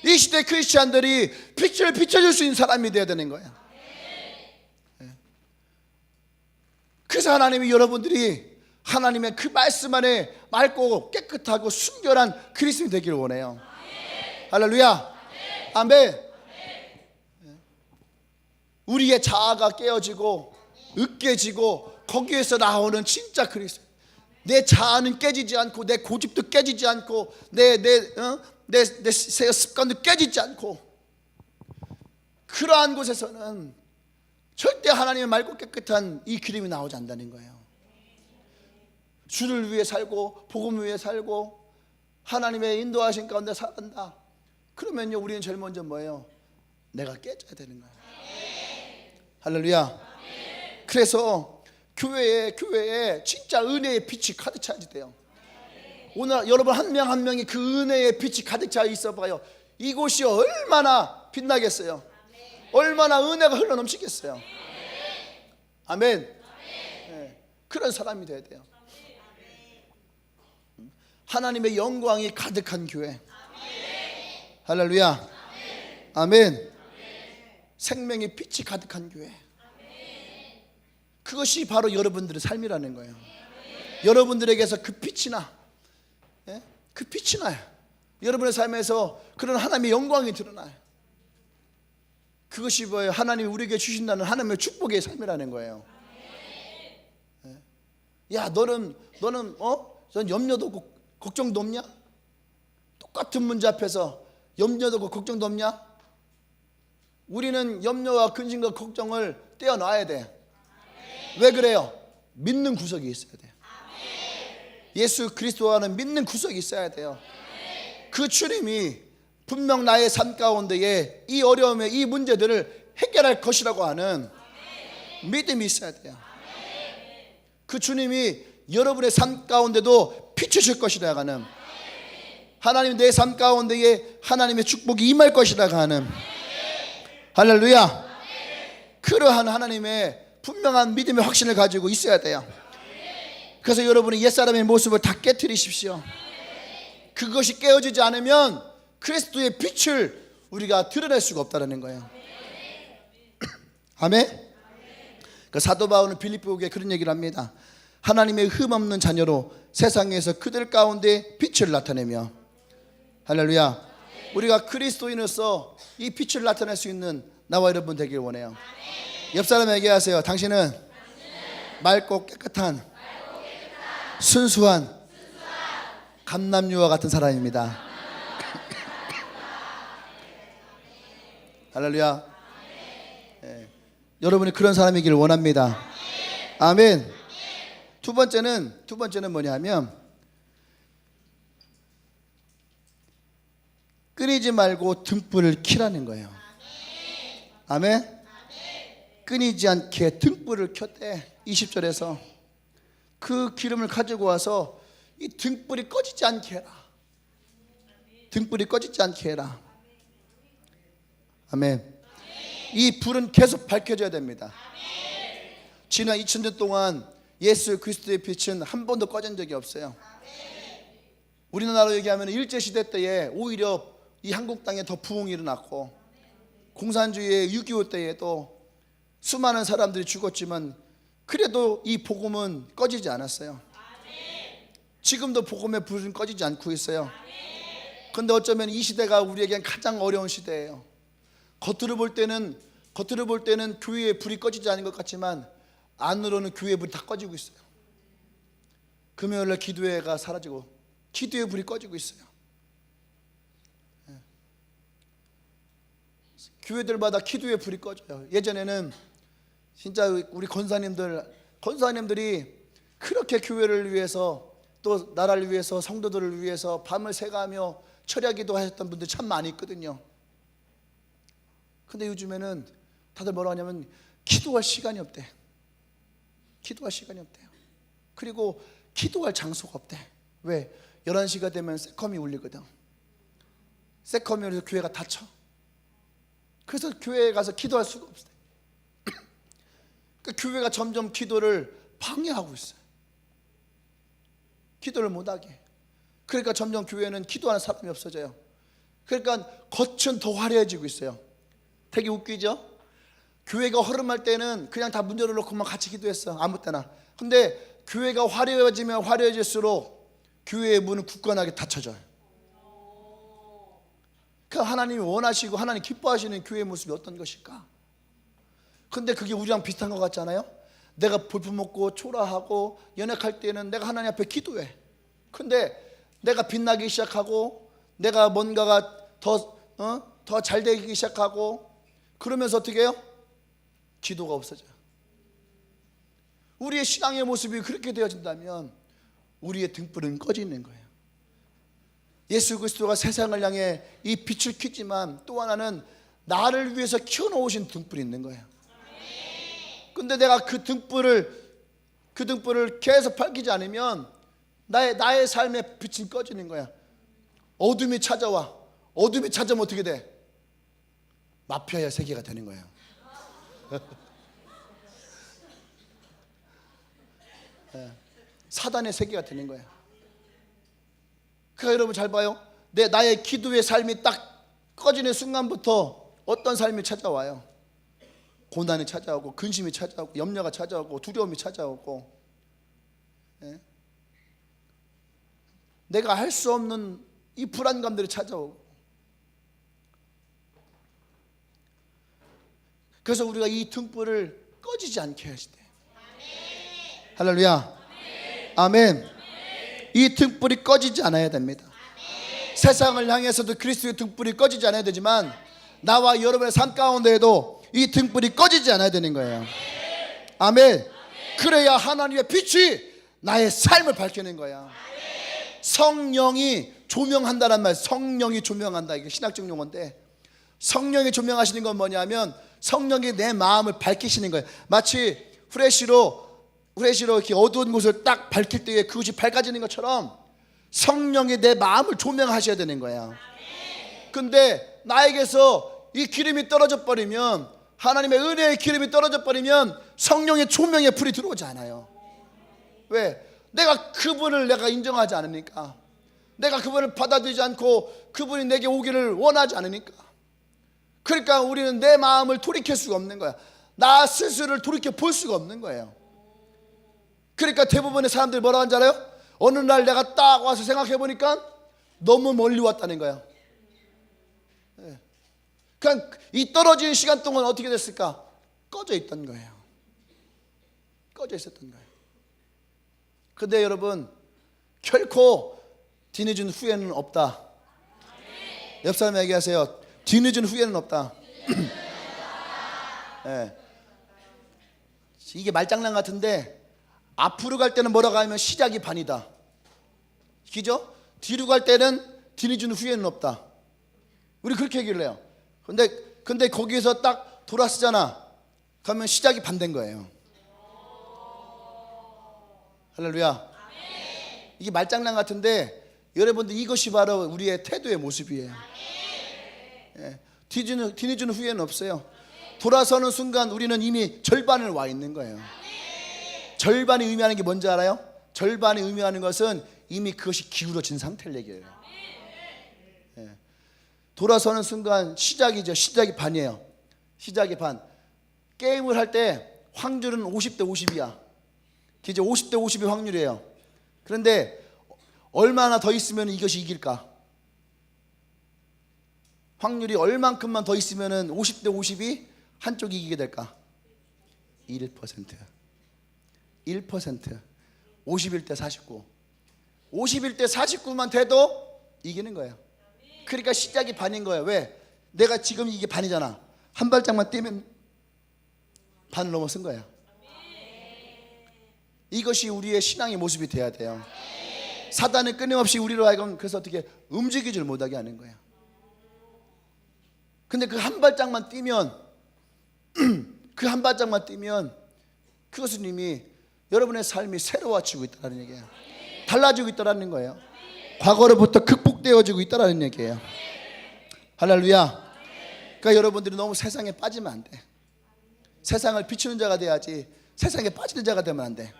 이 시대 크리스찬들이 빛을 비춰줄 수 있는 사람이 되어야 되는 거예요. 그래서 하나님이 여러분들이 하나님의 그 말씀 안에 맑고 깨끗하고 순결한 그리스도인이 되기를 원해요. 할렐루야. 아멘. 우리의 자아가 깨어지고 으깨지고 거기에서 나오는 진짜 그리스도. 내 자아는 깨지지 않고 내 고집도 깨지지 않고 내 습관도 깨지지 않고, 그러한 곳에서는 절대 하나님의 맑고 깨끗한 이 기름이 나오지 않는다는 거예요. 주를 위해 살고 복음을 위해 살고 하나님의 인도하신 가운데 살았다. 그러면요, 우리는 제일 먼저 뭐예요? 내가 깨져야 되는 거예요. 할렐루야. 그래서 교회에 진짜 은혜의 빛이 가득 차야 돼요. 오늘 여러분 한 명 한 명이 그 은혜의 빛이 가득 차 있어 봐요. 이곳이 얼마나 빛나겠어요. 얼마나 은혜가 흘러넘치겠어요. 아멘. 네, 그런 사람이 돼야 돼요. 하나님의 영광이 가득한 교회. 할렐루야. 아멘. 생명의 빛이 가득한 교회. 그것이 바로 여러분들의 삶이라는 거예요. 여러분들에게서 그 빛이 나. 그 빛이 나요. 여러분의 삶에서 그런 하나님의 영광이 드러나요. 그것이 뭐예요? 하나님이 우리에게 주신다는 하나님의 축복의 삶이라는 거예요. 야, 너는 전 염려도 없고 걱정도 없냐? 똑같은 문제 앞에서 염려도 없고 걱정도 없냐? 우리는 염려와 근심과 걱정을 떼어놔야 돼. 왜 그래요? 믿는 구석이 있어야 돼요. 예수 그리스도와는 믿는 구석이 있어야 돼요. 그 주님이 분명 나의 삶 가운데에 이 어려움에 이 문제들을 해결할 것이라고 하는 믿음이 있어야 돼요. 그 주님이 여러분의 삶 가운데도 비추실 것이라고 하는, 하나님 내 삶 가운데에 하나님의 축복이 임할 것이라고 하는, 할렐루야. 그러한 하나님의 분명한 믿음의 확신을 가지고 있어야 돼요. 그래서 여러분이 옛사람의 모습을 다 깨트리십시오. 그것이 깨어지지 않으면 그리스도의 빛을 우리가 드러낼 수가 없다는 거예요. 아멘. 그 사도 바울은 빌립보에 그런 얘기를 합니다. 하나님의 흠없는 자녀로 세상에서 그들 가운데 빛을 나타내며, 할렐루야. 우리가 그리스도인으로서 이 빛을 나타낼 수 있는 나와 여러분 되길 원해요. 옆 사람에게 얘기하세요. 당신은 맑고 깨끗한 순수한 감남유와 같은 사람입니다. 할렐루야. 여러분이 그런 사람이길 원합니다. 아멘. 두 번째는 뭐냐면 끊이지 말고 등불을 켜라는 거예요. 아멘. 끊이지 않게 등불을 켰대. 20절에서 그 기름을 가지고 와서 이 등불이 꺼지지 않게 해라. 등불이 꺼지지 않게 해라. 아멘. 이 불은 계속 밝혀져야 됩니다. 지난 2000년 동안 예수 그리스도의 빛은 한 번도 꺼진 적이 없어요. 우리나라로 얘기하면 일제시대 때에 오히려 이 한국 땅에 더 부흥이 일어났고, 공산주의의 6.25 때에도 수많은 사람들이 죽었지만 그래도 이 복음은 꺼지지 않았어요. 지금도 복음의 불은 꺼지지 않고 있어요. 그런데 어쩌면 이 시대가 우리에겐 가장 어려운 시대예요. 겉으로 볼 때는 교회의 불이 꺼지지 않은 것 같지만 안으로는 교회의 불이 다 꺼지고 있어요. 금요일날 기도회가 사라지고 기도의 불이 꺼지고 있어요. 교회들마다 기도의 불이 꺼져요. 예전에는 진짜 우리 권사님들이 그렇게 교회를 위해서 또 나라를 위해서 성도들을 위해서 밤을 새가며 철야기도 하셨던 분들 참 많이 있거든요. 근데 요즘에는 다들 뭐라 하냐면 기도할 시간이 없대. 기도할 시간이 없대요. 그리고 기도할 장소가 없대. 왜? 11시가 되면 세컴이 울리거든. 세컴이 울려서 교회가 닫혀. 그래서 교회에 가서 기도할 수가 없어요. 그 교회가 점점 기도를 방해하고 있어요. 기도를 못하게. 그러니까 점점 교회는 기도하는 사람이 없어져요. 그러니까 겉은 더 화려해지고 있어요. 되게 웃기죠? 교회가 허름할 때는 그냥 다 문 열어놓고만 같이 기도했어, 아무 때나. 근데 교회가 화려해지면 화려해질수록 교회의 문은 굳건하게 닫혀져요. 그러니까 하나님이 원하시고 하나님 기뻐하시는 교회의 모습이 어떤 것일까? 근데 그게 우리랑 비슷한 것 같지 않아요? 내가 볼품없고 초라하고 연약할 때는 내가 하나님 앞에 기도해. 근데 내가 빛나기 시작하고 내가 뭔가가 더 잘 되기 시작하고 그러면서 어떻게 해요? 기도가 없어져요. 우리의 신앙의 모습이 그렇게 되어진다면 우리의 등불은 꺼지는 거예요. 예수 그리스도가 세상을 향해 이 빛을 켜지만 또 하나는 나를 위해서 켜놓으신 등불이 있는 거예요. 근데 내가 그 등불을 계속 밝히지 않으면 나의 삶의 빛은 꺼지는 거야. 어둠이 찾아와. 어둠이 찾아오면 어떻게 돼? 마피아의 세계가 되는 거예요. 사단의 세계가 되는 거예요. 그러니까 여러분 잘 봐요. 나의 기도의 삶이 딱 꺼지는 순간부터 어떤 삶이 찾아와요? 고난이 찾아오고 근심이 찾아오고 염려가 찾아오고 두려움이 찾아오고, 내가 할 수 없는 이 불안감들이 찾아오고. 그래서 우리가 이 등불을 꺼지지 않게 해야지 돼. 할렐루야. 아멘. 이 등불이 꺼지지 않아야 됩니다. 세상을 향해서도 그리스도의 등불이 꺼지지 않아야 되지만 나와 여러분의 삶 가운데에도 이 등불이 꺼지지 않아야 되는 거예요. 아멘. 그래야 하나님의 빛이 나의 삶을 밝히는 거야. 성령이 조명한다는 말, 성령이 조명한다, 이게 신학적 용어인데, 성령이 조명하시는 건 뭐냐면 성령이 내 마음을 밝히시는 거예요. 마치 후레쉬로 이렇게 어두운 곳을 딱 밝힐 때에 그곳이 밝아지는 것처럼 성령이 내 마음을 조명하셔야 되는 거야. 근데 나에게서 이 기름이 떨어져 버리면, 하나님의 은혜의 기름이 떨어져 버리면 성령의 조명의 불이 들어오지 않아요. 왜? 내가 그분을 인정하지 않으니까, 내가 그분을 받아들이지 않고 그분이 내게 오기를 원하지 않으니까. 그러니까 우리는 내 마음을 돌이킬 수가 없는 거야. 나 스스로를 돌이켜 볼 수가 없는 거예요. 그러니까 대부분의 사람들이 뭐라고 하는지 알아요? 어느 날 내가 딱 와서 생각해 보니까 너무 멀리 왔다는 거야. 그냥 이 떨어진 시간 동안 어떻게 됐을까? 꺼져 있던 거예요. 꺼져 있었던 거예요. 근데 여러분, 결코 뒤늦은 후회는 없다. 옆 사람에게 얘기하세요. 뒤늦은 후회는 없다. 네. 이게 말장난 같은데 앞으로 갈 때는 뭐라고 하면 시작이 반이다. 그죠? 뒤로 갈 때는 뒤늦은 후회는 없다. 우리 그렇게 얘기를 해요. 근데 거기에서 딱 돌아서잖아. 그러면 시작이 반대인 거예요. 할렐루야. 이게 말장난 같은데 여러분들 이것이 바로 우리의 태도의 모습이에요. 예. 뒤늦은 후회는 없어요. 돌아서는 순간 우리는 이미 절반을 와 있는 거예요. 절반이 의미하는 게 뭔지 알아요? 절반이 의미하는 것은 이미 그것이 기울어진 상태를 얘기해요. 예. 돌아서는 순간 시작이죠. 시작이 반이에요. 시작이 반. 게임을 할 때 확률은 50대 50이야. 이제 50대 50의 확률이에요. 그런데 얼마나 더 있으면 이것이 이길까? 확률이 얼만큼만 더 있으면 50대 50이 한쪽이 이기게 될까? 1%. 51대 49. 51대 49만 돼도 이기는 거예요. 그러니까 시작이 반인 거예요. 왜? 내가 지금 이게 반이잖아. 한 발짝만 뛰면 반을 넘어선 거예요. 이것이 우리의 신앙의 모습이 돼야 돼요. 사단은 끊임없이 우리로 하여금 그래서 어떻게 움직이질 못하게 하는 거예요. 근데 그 한 발짝만 뛰면 그 한 발짝만 뛰면 그것은 이미 여러분의 삶이 새로워지고 있다는 얘기예요. 달라지고 있다는 거예요. 과거로부터 극복되어지고 있다는 얘기예요. 할렐루야. 그러니까 여러분들이 너무 세상에 빠지면 안 돼. 세상을 비추는 자가 돼야지 세상에 빠지는 자가 되면 안 돼.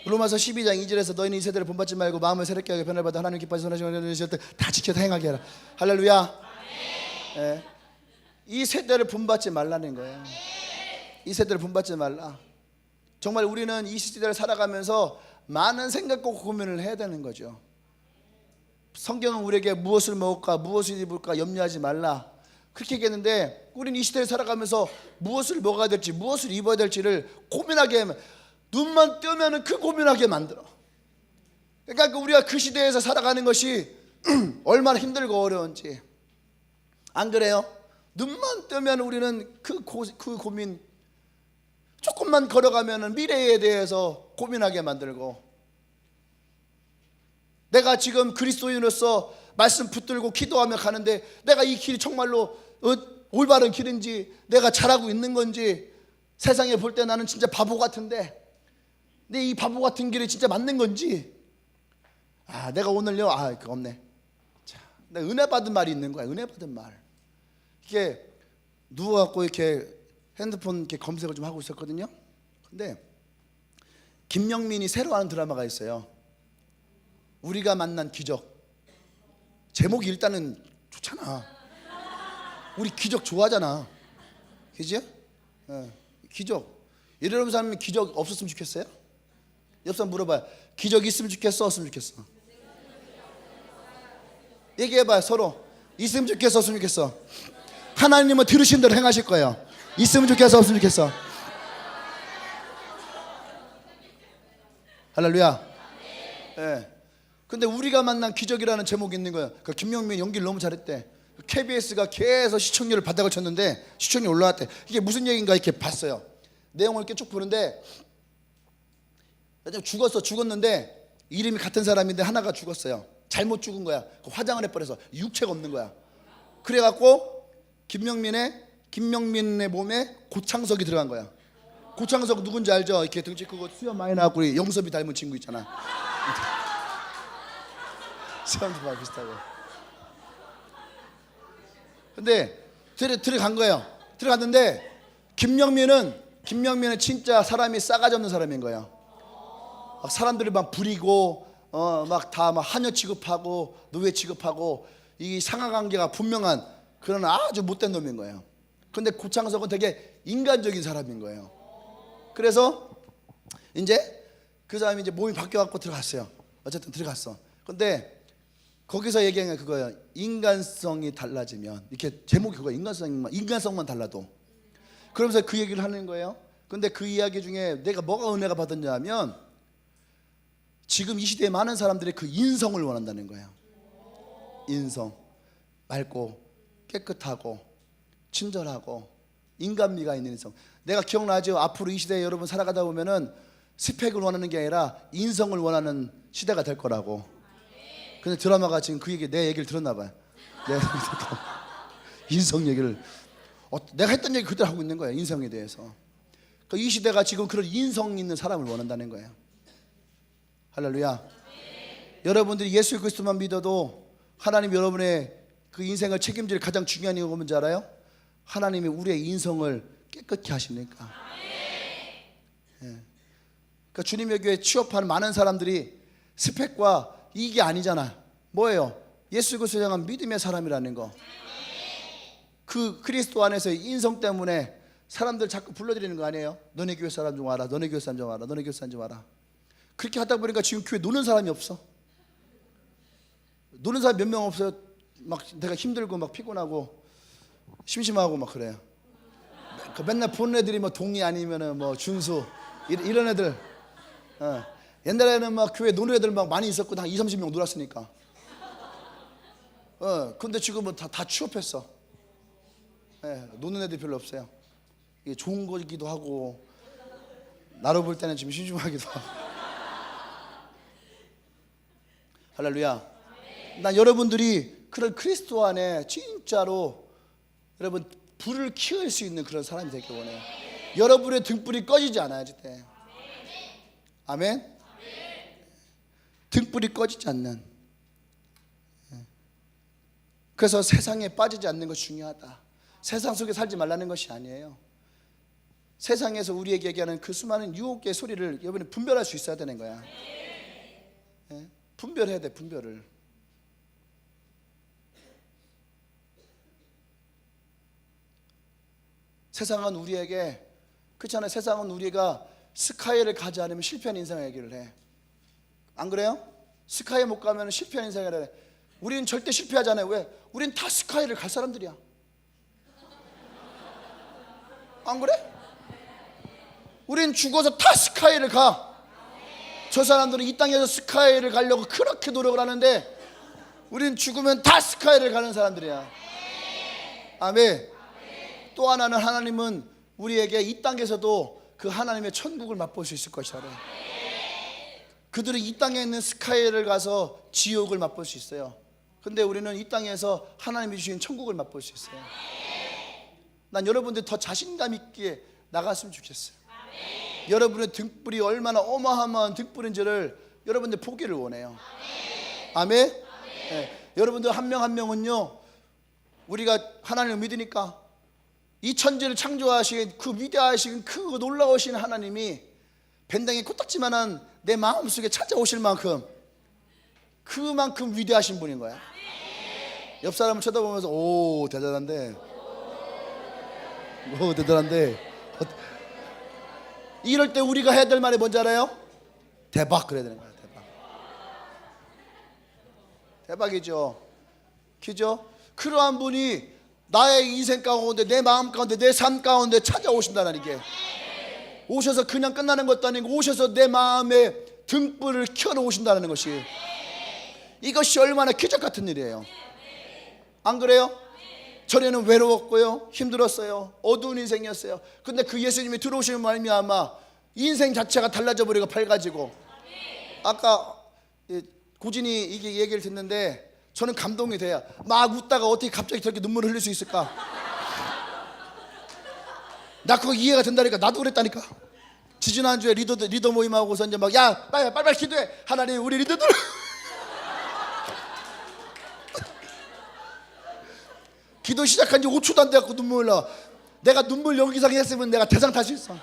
로마서 12장 2절에서 너희는 이 세대를 본받지 말고 마음을 새롭게 하게 변화를 받아 하나님 기뻐하시는 선하신 것을 다 지켜 다 행하게 하라. 할렐루야. 예. 이 세대를 본받지 말라는 거예요. 이 세대를 본받지 말라. 정말 우리는 이 시대를 살아가면서 많은 생각과 고민을 해야 되는 거죠. 성경은 우리에게 무엇을 먹을까, 무엇을 입을까 염려하지 말라 그렇게 얘기했는데, 우리는 이 시대를 살아가면서 무엇을 먹어야 될지, 무엇을 입어야 될지를 고민하게, 눈만 뜨면 그 고민하게 만들어. 그러니까 우리가 그 시대에서 살아가는 것이 얼마나 힘들고 어려운지. 안 그래요? 눈만 뜨면 우리는 그 고민, 조금만 걸어가면 미래에 대해서 고민하게 만들고, 내가 지금 그리스도인으로서 말씀 붙들고 기도하며 가는데 내가 이 길이 정말로 올바른 길인지, 내가 잘하고 있는 건지, 세상에 볼 때 나는 진짜 바보 같은데 근데 이 바보 같은 길이 진짜 맞는 건지, 내가 오늘요, 그거 없네. 자, 내가 은혜 받은 말이 있는 거야. 은혜 받은 말. 이게 누워갖고 이렇게 핸드폰 이렇게 검색을 좀 하고 있었거든요. 근데 김영민이 새로 하는 드라마가 있어요. 우리가 만난 기적. 제목이 일단은 좋잖아. 우리 기적 좋아하잖아. 그죠? 기적. 이러는 사람이 기적 없었으면 좋겠어요? 옆 사람 물어봐요. 기적 있으면 좋겠어? 없으면 좋겠어? 얘기해봐요. 서로. 있으면 좋겠어? 없으면 좋겠어? 하나님은 들으신 대로 행하실 거예요. 있으면 좋겠어, 없으면 좋겠어? 할렐루야. 예. 근데 우리가 만난 기적이라는 제목이 있는 거예요. 그 김명민 연기를 너무 잘했대. KBS가 계속 시청률을 바닥을 쳤는데 시청률이 올라왔대. 이게 무슨 얘기인가 이렇게 봤어요. 내용을 이렇게 쭉 보는데 죽었는데 이름이 같은 사람인데 하나가 죽었어요. 잘못 죽은 거야. 화장을 해버려서 육체가 없는 거야. 그래갖고 김명민의 몸에 고창석이 들어간 거야. 고창석 누군지 알죠? 이렇게 등치 크고 수염 많이 나고 우리 영섭이 닮은 친구 있잖아. 수염도 막 비슷하고. 근데 들어간 거예요. 들어갔는데 김명민은 진짜 사람이 싸가지 없는 사람인 거예요. 막 사람들이 막 부리고 막 다 막 하녀 취급하고 노예 취급하고 이 상하관계가 분명한 그런 아주 못된 놈인 거예요. 근데 고창석은 되게 인간적인 사람인 거예요. 그래서 이제 그 사람이 이제 몸이 바뀌어갖고 들어갔어요. 어쨌든 들어갔어. 근데 거기서 얘기한 게 그거예요. 인간성이 달라지면, 이렇게 제목이 그거예요. 인간성만 달라도. 그러면서 그 얘기를 하는 거예요. 근데 그 이야기 중에 내가 뭐가 은혜가 받았냐면 지금 이 시대에 많은 사람들이 그 인성을 원한다는 거예요. 인성. 맑고 깨끗하고 친절하고 인간미가 있는 인성. 내가 기억나죠? 앞으로 이 시대에 여러분 살아가다 보면은 스펙을 원하는 게 아니라 인성을 원하는 시대가 될 거라고. 근데 드라마가 지금 그 얘기, 내 얘기를 들었나 봐요. 인성 얘기를 내가 했던 얘기 그대로 하고 있는 거예요. 인성에 대해서. 그러니까 이 시대가 지금 그런 인성 있는 사람을 원한다는 거예요. 할렐루야. 여러분들이 예수 그리스도만 믿어도 하나님 여러분의 그 인생을 책임질 가장 중요한 이유가 뭔지 알아요? 하나님이 우리의 인성을 깨끗히 하십니까? 예. 그러니까 주님의 교회에 취업하는 많은 사람들이 스펙과 이게 아니잖아. 뭐예요? 예수 그리스도를 향한 믿음의 사람이라는 거. 그 그리스도 안에서의 인성 때문에 사람들 자꾸 불러들이는 거 아니에요? 너네 교회 사람 좀 와라, 너네 교회 사람 좀 와라, 너네 교회 사람 좀 와라. 그렇게 하다 보니까 지금 교회 노는 사람이 없어. 노는 사람 몇 명 없어요. 막 내가 힘들고 막 피곤하고 심심하고 막 그래요. 맨날 보는 애들이 뭐 동이 아니면은 뭐 준수 이런 애들. 옛날에는 막 교회 노는 애들 막 많이 있었고 한 20-30명 놀았으니까. 근데 지금은 다 취업했어. 노는 애들이 별로 없어요. 이게 좋은 거기도 하고 나로 볼 때는 좀 심심하기도 하고. 할렐루야. 난 여러분들이 그런 그리스도 안에 진짜로 여러분 불을 키울 수 있는 그런 사람이 되길 원해요. 여러분의 등불이 꺼지지 않아요. 절대. 아멘. 등불이 꺼지지 않는. 그래서 세상에 빠지지 않는 것이 중요하다. 세상 속에 살지 말라는 것이 아니에요. 세상에서 우리에게 얘기하는 그 수많은 유혹의 소리를 여러분이 분별할 수 있어야 되는 거야. 분별해야 돼. 분별을. 세상은 우리에게, 그렇잖아요. 세상은 우리가 스카이를 가지 않으면 실패한 인생 얘기를 해. 안 그래요? 스카이 못 가면 실패한 인생을 해. 우리는 절대 실패하잖아요. 왜? 우린 다 스카이를 갈 사람들이야. 안 그래? 우린 죽어서 다 스카이를 가. 저 사람들은 이 땅에서 스카이를 가려고 그렇게 노력을 하는데 우린 죽으면 다 스카이를 가는 사람들이야. 아멘. 또 하나는 하나님은 우리에게 이 땅에서도 그 하나님의 천국을 맛볼 수 있을 것이라. 그들은 이 땅에 있는 스카이를 가서 지옥을 맛볼 수 있어요. 근데 우리는 이 땅에서 하나님이 주신 천국을 맛볼 수 있어요. 난 여러분들 더 자신감 있게 나갔으면 좋겠어요. 여러분의 등불이 얼마나 어마어마한 등불인지를 여러분들 보기를 원해요. 아멘. 네. 여러분들 한 명 한 명은요, 우리가 하나님을 믿으니까 이 천지를 창조하신 그 위대하신 그 놀라우신 하나님이 밴댕이 코딱지만한 내 마음속에 찾아오실 만큼 그만큼 위대하신 분인 거야. 옆 사람을 쳐다보면서 오 대단한데, 오 대단한데, 이럴 때 우리가 해야 될 말이 뭔지 알아요? 대박 그래야 되는 거야. 대박. 대박이죠. 그죠? 그러한 분이 나의 인생 가운데, 내 마음 가운데, 내 삶 가운데 찾아오신다는 게, 오셔서 그냥 끝나는 것도 아니고 오셔서 내 마음에 등불을 켜놓으신다는 것이, 이것이 얼마나 기적 같은 일이에요. 안 그래요? 전에는 외로웠고요, 힘들었어요, 어두운 인생이었어요. 근데 그 예수님이 들어오시는 말미암아 인생 자체가 달라져 버리고 밝아지고, 아까 고진이 이게 얘기를 듣는데 저는 감동이 돼요. 막 웃다가 어떻게 갑자기 저렇게 눈물을 흘릴 수 있을까? 나 그거 이해가 된다니까. 나도 그랬다니까. 지지난주에 리더 모임하고서 이제 막, 야 빨리 기도해. 하나님 우리 리더들 기도 시작한 지 5초도 안 돼갖고 눈물 나. 내가 눈물 연기상 했으면 내가 대상 탈 수 있어.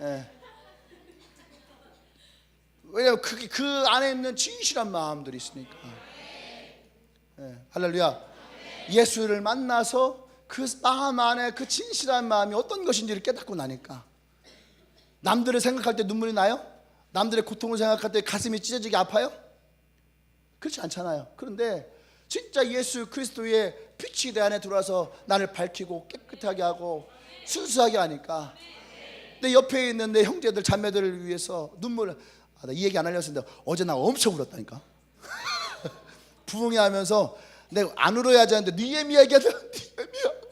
예. 왜냐면 그 안에 있는 진실한 마음들이 있으니까. 예. 할렐루야. 예수를 만나서 그 마음 안에 그 진실한 마음이 어떤 것인지를 깨닫고 나니까, 남들을 생각할 때 눈물이 나요? 남들의 고통을 생각할 때 가슴이 찢어지게 아파요? 그렇지 않잖아요. 그런데 진짜 예수 그리스도의 빛이 내 안에 들어와서 나를 밝히고 깨끗하게 하고 순수하게 하니까, 내 옆에 있는 내 형제들 자매들을 위해서 눈물을, 나 이 얘기 안 하려고 했는데 어제 나 엄청 울었다니까. 부흥회 하면서 내가 안 울어야지 하는데 니에미야 얘기하잖아. 니에미야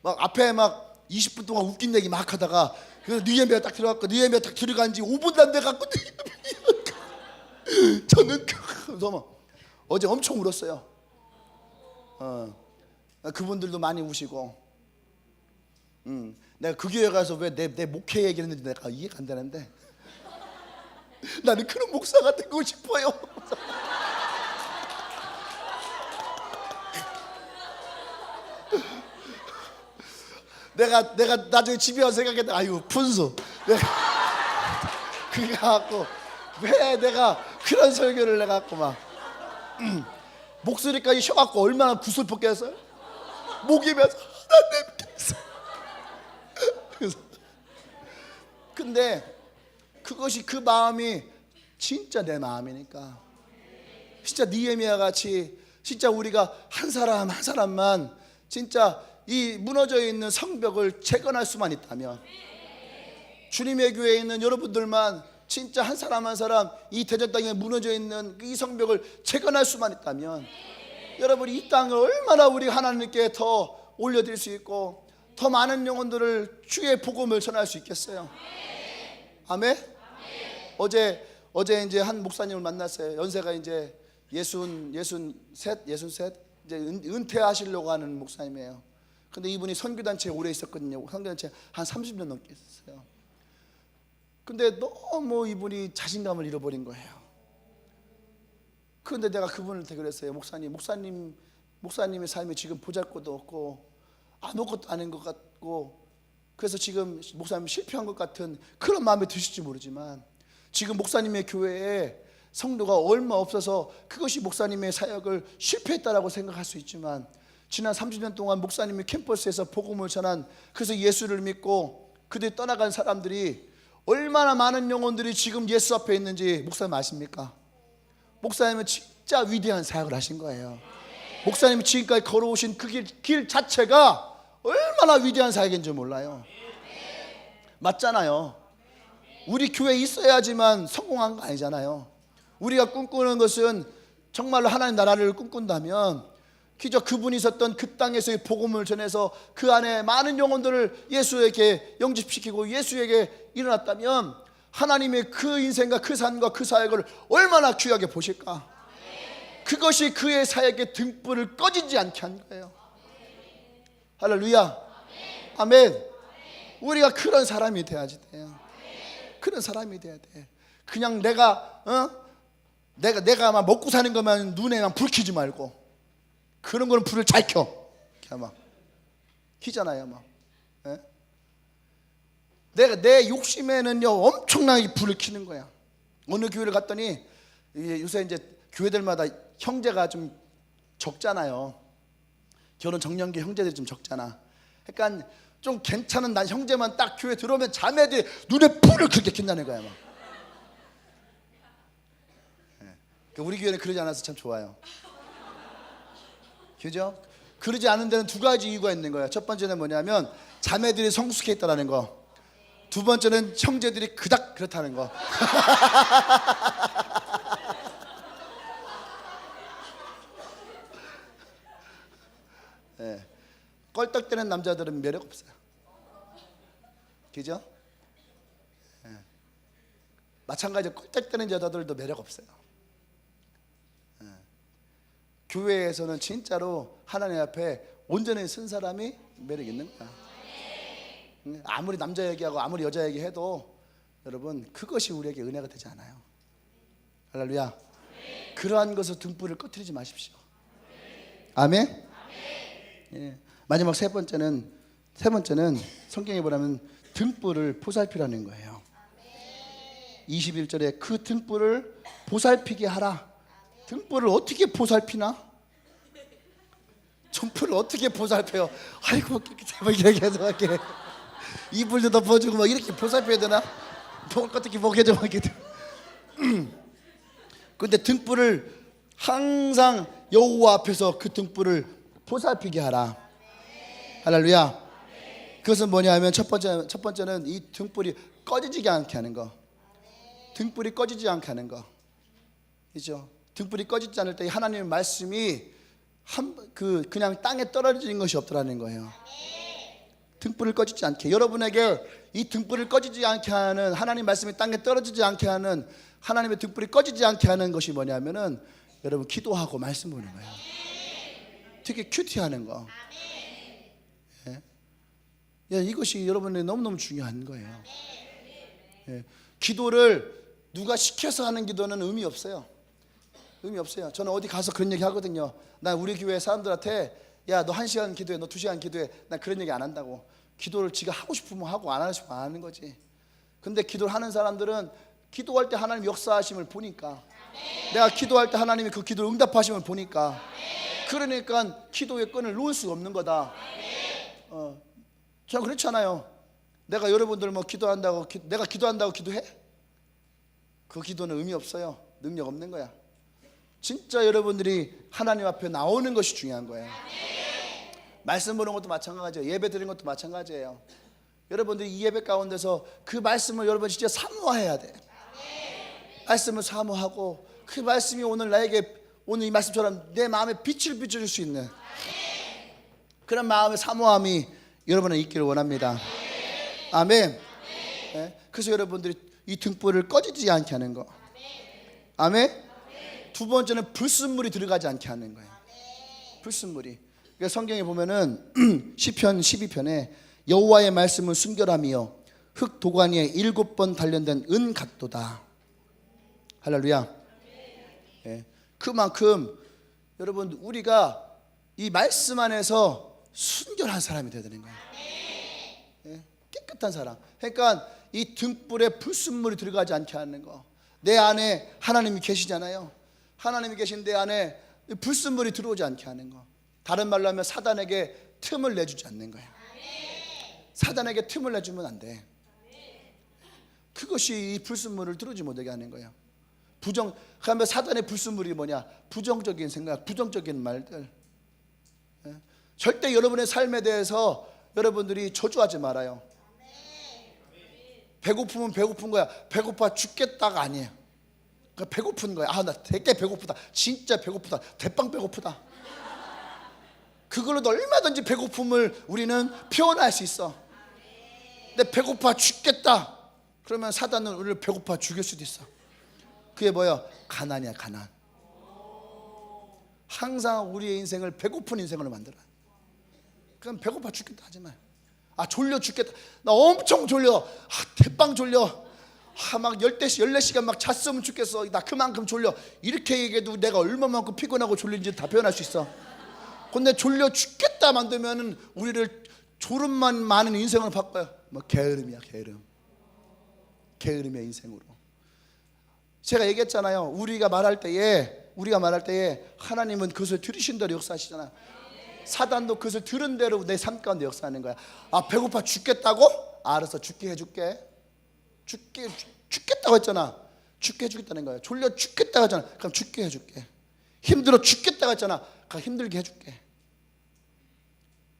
막 앞에 막 20분 동안 웃긴 얘기 막 하다가 니에미야 딱 들어갔고, 니에미야 딱 들어간 지 5분도 안 돼갖고 저는 그래서 막 어제 엄청 울었어요. 그분들도 많이 우시고. 내가 그 교회 가서 왜 내 목회 얘기를 했는지 내가 이해가 안 되는데, 나는 그런 목사가 되고 싶어요. 내가 나중에 집에 와서 생각했는데, 아유 분수, 내가 그게 갖고 왜 내가 그런 설교를 해갖고 막 목소리까지 쉬어갖고 얼마나 구슬펐겠어요. 목이 메서 나 냄겠어. 근데 그것이, 그 마음이 진짜 내 마음이니까, 진짜 니에미야 같이 진짜 우리가 한 사람 한 사람만 진짜 이 무너져 있는 성벽을 재건할 수만 있다면, 주님의 교회에 있는 여러분들만 진짜 한 사람 한 사람 이 대전 땅에 무너져 있는 이 성벽을 재건할 수만 있다면, 여러분이 이 땅을 얼마나 우리 하나님께 더 올려드릴 수 있고 더 많은 영혼들을 주의 복음을 전할 수 있겠어요. 아멘. 어제 이제 한 목사님을 만났어요. 연세가 이제 63 이제 은퇴하시려고 하는 목사님이에요. 근데 이분이 선교단체에 오래 있었거든요. 선교단체 한 30년 넘게 있었어요. 근데 너무 이분이 자신감을 잃어버린 거예요. 그런데 내가 그분을 대그랬어요. 목사님의 삶이 지금 보잘것도 없고 아무것도 아닌 것 같고, 그래서 지금 목사님이 실패한 것 같은 그런 마음이 드실지 모르지만, 지금 목사님의 교회에 성도가 얼마 없어서 그것이 목사님의 사역을 실패했다라고 생각할 수 있지만, 지난 30년 동안 목사님이 캠퍼스에서 복음을 전한, 그래서 예수를 믿고 그들이 떠나간 사람들이 얼마나 많은 영혼들이 지금 예수 앞에 있는지 목사님 아십니까? 목사님은 진짜 위대한 사역을 하신 거예요. 목사님이 지금까지 걸어오신 그 길 자체가 얼마나 위대한 사역인지 몰라요. 맞잖아요. 우리 교회에 있어야지만 성공한 거 아니잖아요. 우리가 꿈꾸는 것은 정말로 하나님 나라를 꿈꾼다면, 기저 그분이 있었던 그 땅에서의 복음을 전해서 그 안에 많은 영혼들을 예수에게 영접시키고 예수에게 일어났다면, 하나님의 그 인생과 그 삶과 그 사역을 얼마나 귀하게 보실까. 그것이 그의 사역의 등불을 꺼지지 않게 한 거예요. 할렐루야. 아멘. 우리가 그런 사람이 돼야지 돼요. 그런 사람이 돼야 돼. 그냥 내가 막 먹고 사는 것만 눈에만 불 켜지 말고, 그런 거는 불을 잘 켜. 이렇게 막 켜잖아요. 막. 내 욕심에는요 엄청나게 불을 켜는 거야. 어느 교회를 갔더니, 요새 이제 교회들마다 형제가 좀 적잖아요. 결혼 정년기 형제들이 좀 적잖아. 그러니까 좀 괜찮은 난 형제만 딱 교회 들어오면 자매들이 눈에 불을 그렇게 켠다는 거야. 막. 우리 교회는 그러지 않아서 참 좋아요. 그죠? 그러지 않은 데는 두 가지 이유가 있는 거예요. 첫 번째는 뭐냐면 자매들이 성숙해 있다는 거. 두 번째는 형제들이 그닥 그렇다는 거. 네. 껄떡대는 남자들은 매력 없어요. 그죠? 네. 마찬가지로 껄떡대는 여자들도 매력 없어요. 네. 교회에서는 진짜로 하나님 앞에 온전히 쓴 사람이 매력 있는 거야. 아무리 남자 얘기하고 아무리 여자 얘기해도 여러분 그것이 우리에게 은혜가 되지 않아요. 할렐루야. 그러한 것을 등불을 꺼트리지 마십시오. 아멘. 예. 마지막 세 번째는 성경에 보면 등불을 보살피라는 거예요. 21절에 그 등불을 보살피게 하라. 등불을 어떻게 보살피나? 등불을 어떻게 보살펴요? 아이고 이렇게 해서 이렇게 이불도 덮어주고 막 이렇게 보살펴야 되나? 먹을 것 어떻게 먹여줘 막 이렇게. 근데 등불을 항상 여호와 앞에서 그 등불을 보살피게 하라. 할렐루야. 그것은 뭐냐면 첫 번째는 이 등불이 꺼지지 않게 하는 거. 등불이 꺼지지 않게 하는 거. 그죠? 등불이 꺼지지 않을 때 하나님의 말씀이 그냥 땅에 떨어지는 것이 없더라는 거예요. 등불을 꺼지지 않게, 여러분에게 이 등불을 꺼지지 않게 하는, 하나님 말씀이 땅에 떨어지지 않게 하는, 하나님의 등불이 꺼지지 않게 하는 것이 뭐냐면은 여러분 기도하고 말씀 보는 거예요. 되게 큐티하는 거. 예, 이것이 여러분에게 너무너무 중요한 거예요. 예, 기도를 누가 시켜서 하는 기도는 의미 없어요. 의미 없어요. 저는 어디 가서 그런 얘기 하거든요. 난 우리 교회 사람들한테 야, 너 1시간 기도해, 너 2시간 기도해. 난 그런 얘기 안 한다고. 기도를 지가 하고 싶으면 하고 안 하고 싶으면 안 하는 거지. 근데 기도를 하는 사람들은 기도할 때 하나님 역사하심을 보니까, 내가 기도할 때 하나님이 그 기도를 응답하심을 보니까, 그러니까 기도의 끈을 놓을 수가 없는 거다. 저는 그렇잖아요. 내가 여러분들 뭐 기도한다고 내가 기도한다고 기도해? 그 기도는 의미 없어요. 능력 없는 거야. 진짜 여러분들이 하나님 앞에 나오는 것이 중요한 거예요. 말씀 보는 것도 마찬가지예요. 예배 드리는 것도 마찬가지예요. 여러분들이 이 예배 가운데서 그 말씀을 여러분 진짜 사모해야 돼. 말씀을 사모하고 그 말씀이 오늘 나에게 오늘 이 말씀처럼 내 마음에 빛을 비춰줄 수 있는 그런 마음의 사모함이 여러분은 있기를 원합니다. 아멘. 네? 그래서 여러분들이 이 등불을 꺼지지 않게 하는 거. 아멘. 두 번째는 불순물이 들어가지 않게 하는 거예요. 불순물이. 그러니까 성경에 보면은 시편 12편에 여호와의 말씀은 순결함이요 흙 도가니에 7번 단련된 은 같도다. 할렐루야. 예. 그만큼 여러분 우리가 이 말씀 안에서 순결한 사람이 되야 되는 거예요. 예. 깨끗한 사람. 그러니까 이 등불에 불순물이 들어가지 않게 하는 거. 내 안에 하나님이 계시잖아요. 하나님이 계신 내 안에 불순물이 들어오지 않게 하는 거. 다른 말로 하면 사단에게 틈을 내주지 않는 거예요. 사단에게 틈을 내주면 안 돼. 그것이 이 불순물을 들어오지 못하게 하는 거예요. 그러면 사단의 불순물이 뭐냐? 부정적인 생각, 부정적인 말들. 절대 여러분의 삶에 대해서 여러분들이 저주하지 말아요. 배고프면 배고픈 거야. 배고파 죽겠다가 아니에요. 그러니까 배고픈 거야. 아, 나 되게 배고프다. 진짜 배고프다. 대빵 배고프다. 그걸로도 얼마든지 배고픔을 우리는 표현할 수 있어. 근데 배고파 죽겠다. 그러면 사단은 우리를 배고파 죽일 수도 있어. 그게 뭐야? 가난이야, 가난. 항상 우리의 인생을 배고픈 인생으로 만들어요. 그럼 배고파 죽겠다 하지 마요. 아, 졸려 죽겠다. 나 엄청 졸려. 아, 대빵 졸려. 아, 막 14시간 막 잤으면 죽겠어. 나 그만큼 졸려. 이렇게 얘기해도 내가 얼마만큼 피곤하고 졸린지 다 표현할 수 있어. 근데 졸려 죽겠다 만들면은 우리를 졸음만 많은 인생으로 바꿔요. 뭐 게으름이야, 게으름. 게으름의 인생으로. 제가 얘기했잖아요. 우리가 말할 때에 하나님은 그것을 들으신 대로 역사하시잖아요. 사단도 그것을 들은 대로 내 삶 가운데 역사하는 거야. 아, 배고파 죽겠다고? 알아서 죽게 해줄게. 죽겠다고 했잖아. 죽게 해주겠다는 거야. 졸려 죽겠다고 했잖아. 그럼 죽게 해줄게. 힘들어 죽겠다고 했잖아. 그럼 힘들게 해줄게.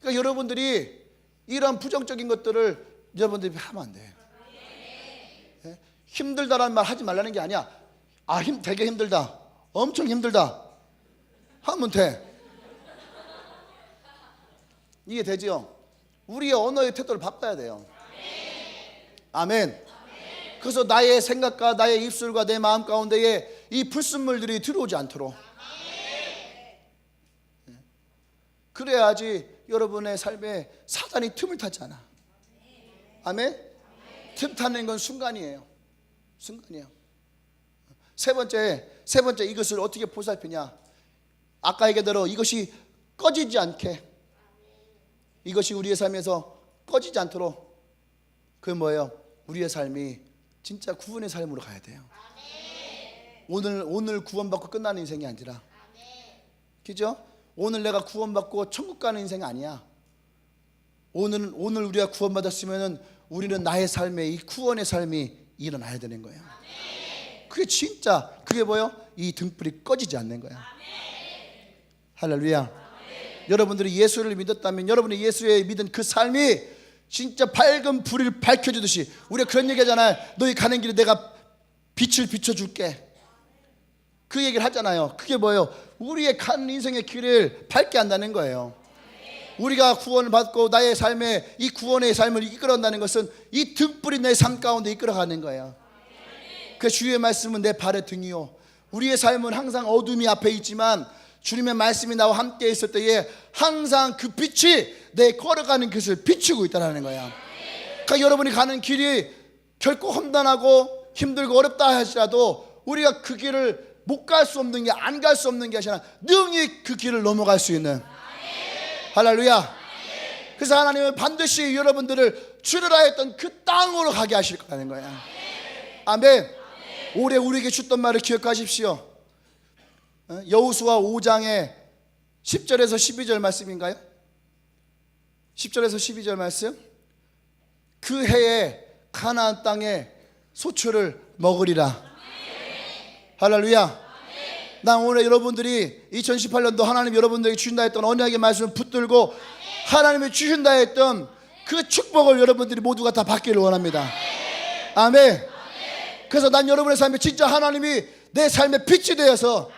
그러니까 여러분들이 이런 부정적인 것들을 여러분들이 하면 안 돼요. 예? 힘들다라는 말 하지 말라는 게 아니야. 되게 힘들다, 엄청 힘들다 하면 돼. 이게 되지요. 우리의 언어의 태도를 바꿔야 돼요. 아멘. 그래서 나의 생각과 나의 입술과 내 마음 가운데에 이 불순물들이 들어오지 않도록, 그래야지 여러분의 삶에 사단이 틈을 타잖아. 아멘. 틈 타는 건 순간이에요. 순간이에요. 세 번째 이것을 어떻게 보살피냐. 아까 얘기대로 이것이 꺼지지 않게, 이것이 우리의 삶에서 꺼지지 않도록, 그게 뭐예요? 우리의 삶이 진짜 구원의 삶으로 가야 돼요. 오늘 구원받고 끝나는 인생이 아니라, 그죠? 오늘 내가 구원받고 천국 가는 인생이 아니야. 오늘 우리가 구원받았으면 우리는 나의 삶에 이 구원의 삶이 일어나야 되는 거야. 그게 진짜, 그게 뭐예요? 이 등불이 꺼지지 않는 거야. 할렐루야. 여러분들이 예수를 믿었다면 여러분이 예수에 믿은 그 삶이 진짜 밝은 불을 밝혀주듯이, 우리가 그런 얘기 하잖아요. 너희 가는 길에 내가 빛을 비춰줄게, 그 얘기를 하잖아요. 그게 뭐예요? 우리의 가는 인생의 길을 밝게 한다는 거예요. 우리가 구원을 받고 나의 삶에 이 구원의 삶을 이끌어간다는 것은 이 등불이 내 삶 가운데 이끌어가는 거예요. 그 주의 말씀은 내 발의 등이요. 우리의 삶은 항상 어둠이 앞에 있지만 주님의 말씀이 나와 함께 있을 때에 항상 그 빛이 내 걸어가는 것을 비추고 있다는 거야. 그러니까 여러분이 가는 길이 결코 험난하고 힘들고 어렵다 하시라도 우리가 그 길을 못 갈 수 없는 게, 안 갈 수 없는 게 아니라 능히 그 길을 넘어갈 수 있는, 할렐루야. 그래서 하나님은 반드시 여러분들을 주리라 했던 그 땅으로 가게 하실 거라는 거야. 아멘. 올해 우리에게 주던 말을 기억하십시오. 여호수아 5장의 10절에서 12절 말씀인가요? 10절에서 12절 말씀. 그 해에 가나안 땅에 소출을 먹으리라. 할렐루야. 난 오늘 여러분들이 2018년도 하나님 여러분들에게 주신다 했던 언약의 말씀을 붙들고 하나님이 주신다 했던 그 축복을 여러분들이 모두가 다 받기를 원합니다. 아멘. 그래서 난 여러분의 삶에 진짜 하나님이 내 삶의 빛이 되어서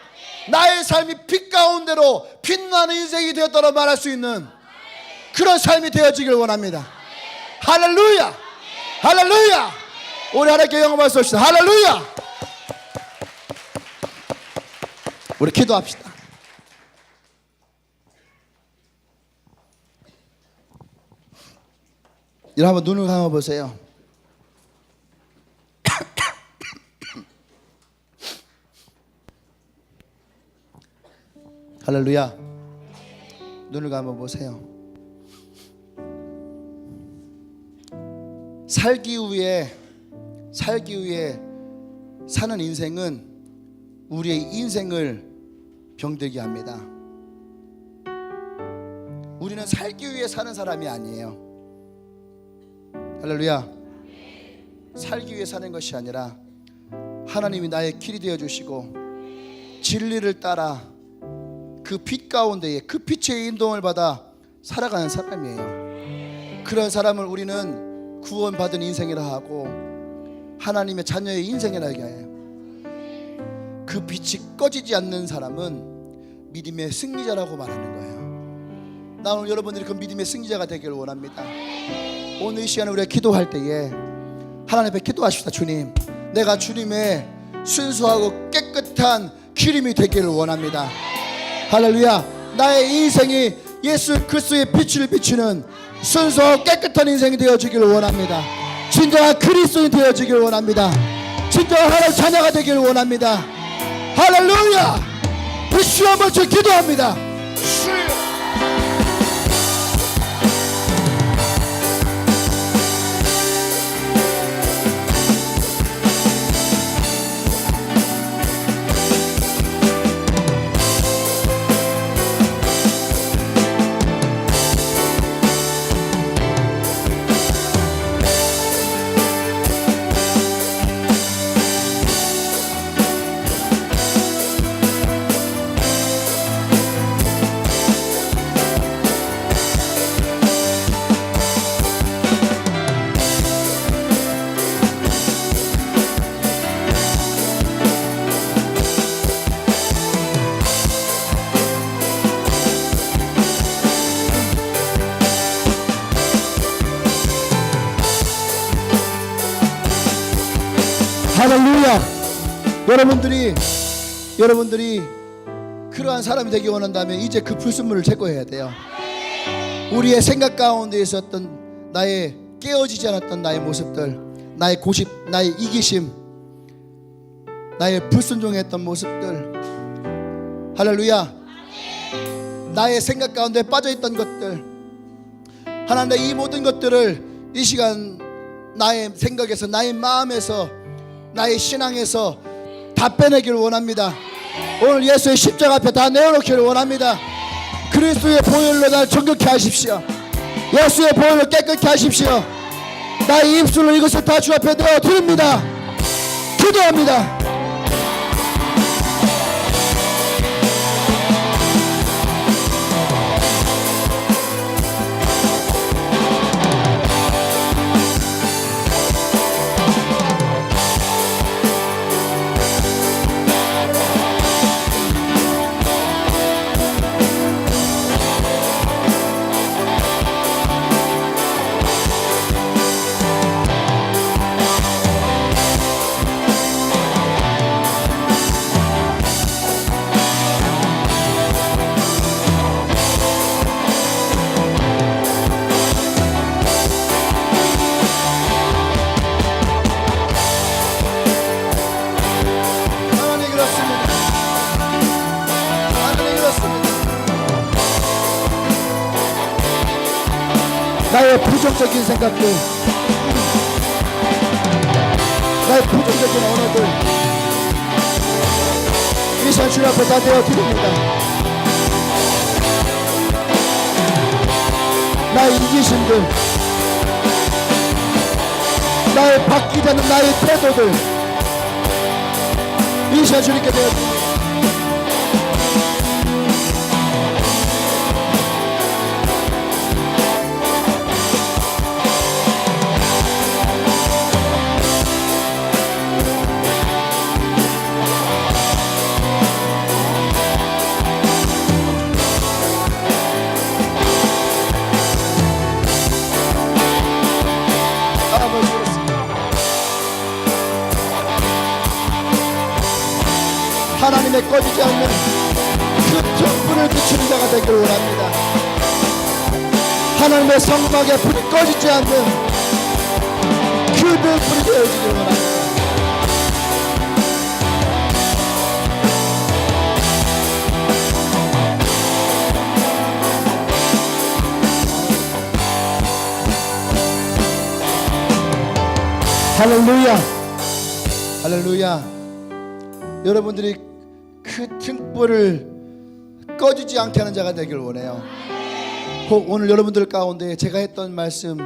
나의 삶이 빛 가운데로 빛나는 인생이 되었다고 말할 수 있는 그런 삶이 되어지길 원합니다. 할렐루야. 할렐루야. 우리 하나님께 영광 받으시다. 할렐루야. 우리 기도합시다. 여러분 한번 눈을 감아 보세요. 할렐루야. 눈을 감아 보세요. 살기 위해 사는 인생은 우리의 인생을 병들게 합니다. 우리는 살기 위해 사는 사람이 아니에요. 할렐루야. 살기 위해 사는 것이 아니라 하나님이 나의 길이 되어주시고 진리를 따라 그 빛 가운데에 그 빛의 인도를 받아 살아가는 사람이에요. 그런 사람을 우리는 구원받은 인생이라 하고 하나님의 자녀의 인생이라 해요. 그 빛이 꺼지지 않는 사람은 믿음의 승리자라고 말하는 거예요. 나 오늘 여러분들이 그 믿음의 승리자가 되기를 원합니다. 오늘 이 시간에 우리가 기도할 때에 하나님 앞에 기도하십시다. 주님, 내가 주님의 순수하고 깨끗한 기름이 되기를 원합니다. 할렐루야. 나의 인생이 예수 그리스도의 빛을 비추는 순수하고 깨끗한 인생이 되어지기를 원합니다. 진정한 그리스도인이 되어지기를 원합니다. 진정한 하나님 자녀가 되기를 원합니다. 할렐루야. 주 한번 저 기도합니다. 할렐루야. 여러분들이 그러한 사람이 되기 원한다면 이제 그 불순물을 제거해야 돼요. 우리의 생각 가운데 있었던 나의 깨어지지 않았던 나의 모습들, 나의 고집, 나의 이기심, 나의 불순종했던 모습들, 할렐루야. 나의 생각 가운데 빠져있던 것들, 하나님, 이 모든 것들을 이 시간 나의 생각에서, 나의 마음에서, 나의 신앙에서 다 빼내기를 원합니다. 오늘 예수의 십자가 앞에 다 내어놓기를 원합니다. 그리스도의 보혈로 날 정결케 하십시오. 예수의 보혈로 깨끗게 하십시오. 나의 입술로 이것을 다 주 앞에 내어 드립니다. 기도합니다. 나의 부정적인 생각들, 나의 부정적인 언어들 이 시간 주님 앞에 다 되어 드립니다. 나의 이기심들, 나의 바뀌지 않는 나의 태도들 이 시간 주님께 되어 드립니다. 하나님의 꺼지지 않는 그 등불을 비추는 자가 되기를 원합니다. 하나님의 성막에 불이 꺼지지 않는 그 등불이 되어지기를 원합니다. 할렐루야, 할렐루야. 여러분들이 그 등불을 꺼지지 않게 하는 자가 되길 원해요. 혹 오늘 여러분들 가운데 제가 했던 말씀,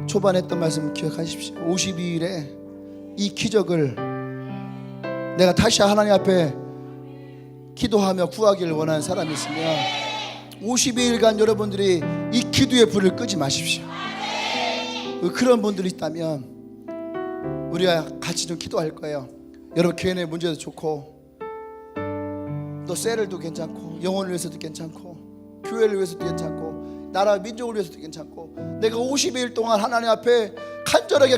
초반에 했던 말씀 기억하십시오. 52일에 이 기적을 내가 다시 하나님 앞에 기도하며 구하기를 원하는 사람이 있으면 52일간 여러분들이 이 기도의 불을 끄지 마십시오. 그런 분들이 있다면 우리가 같이 좀 기도할 거예요. 여러분 교회 내 문제도 좋고 또 셀을도 괜찮고 영혼을 위해서도 괜찮고 교회를 위해서도 괜찮고 나라 민족을 위해서도 괜찮고 내가 52일 동안 하나님 앞에 간절하게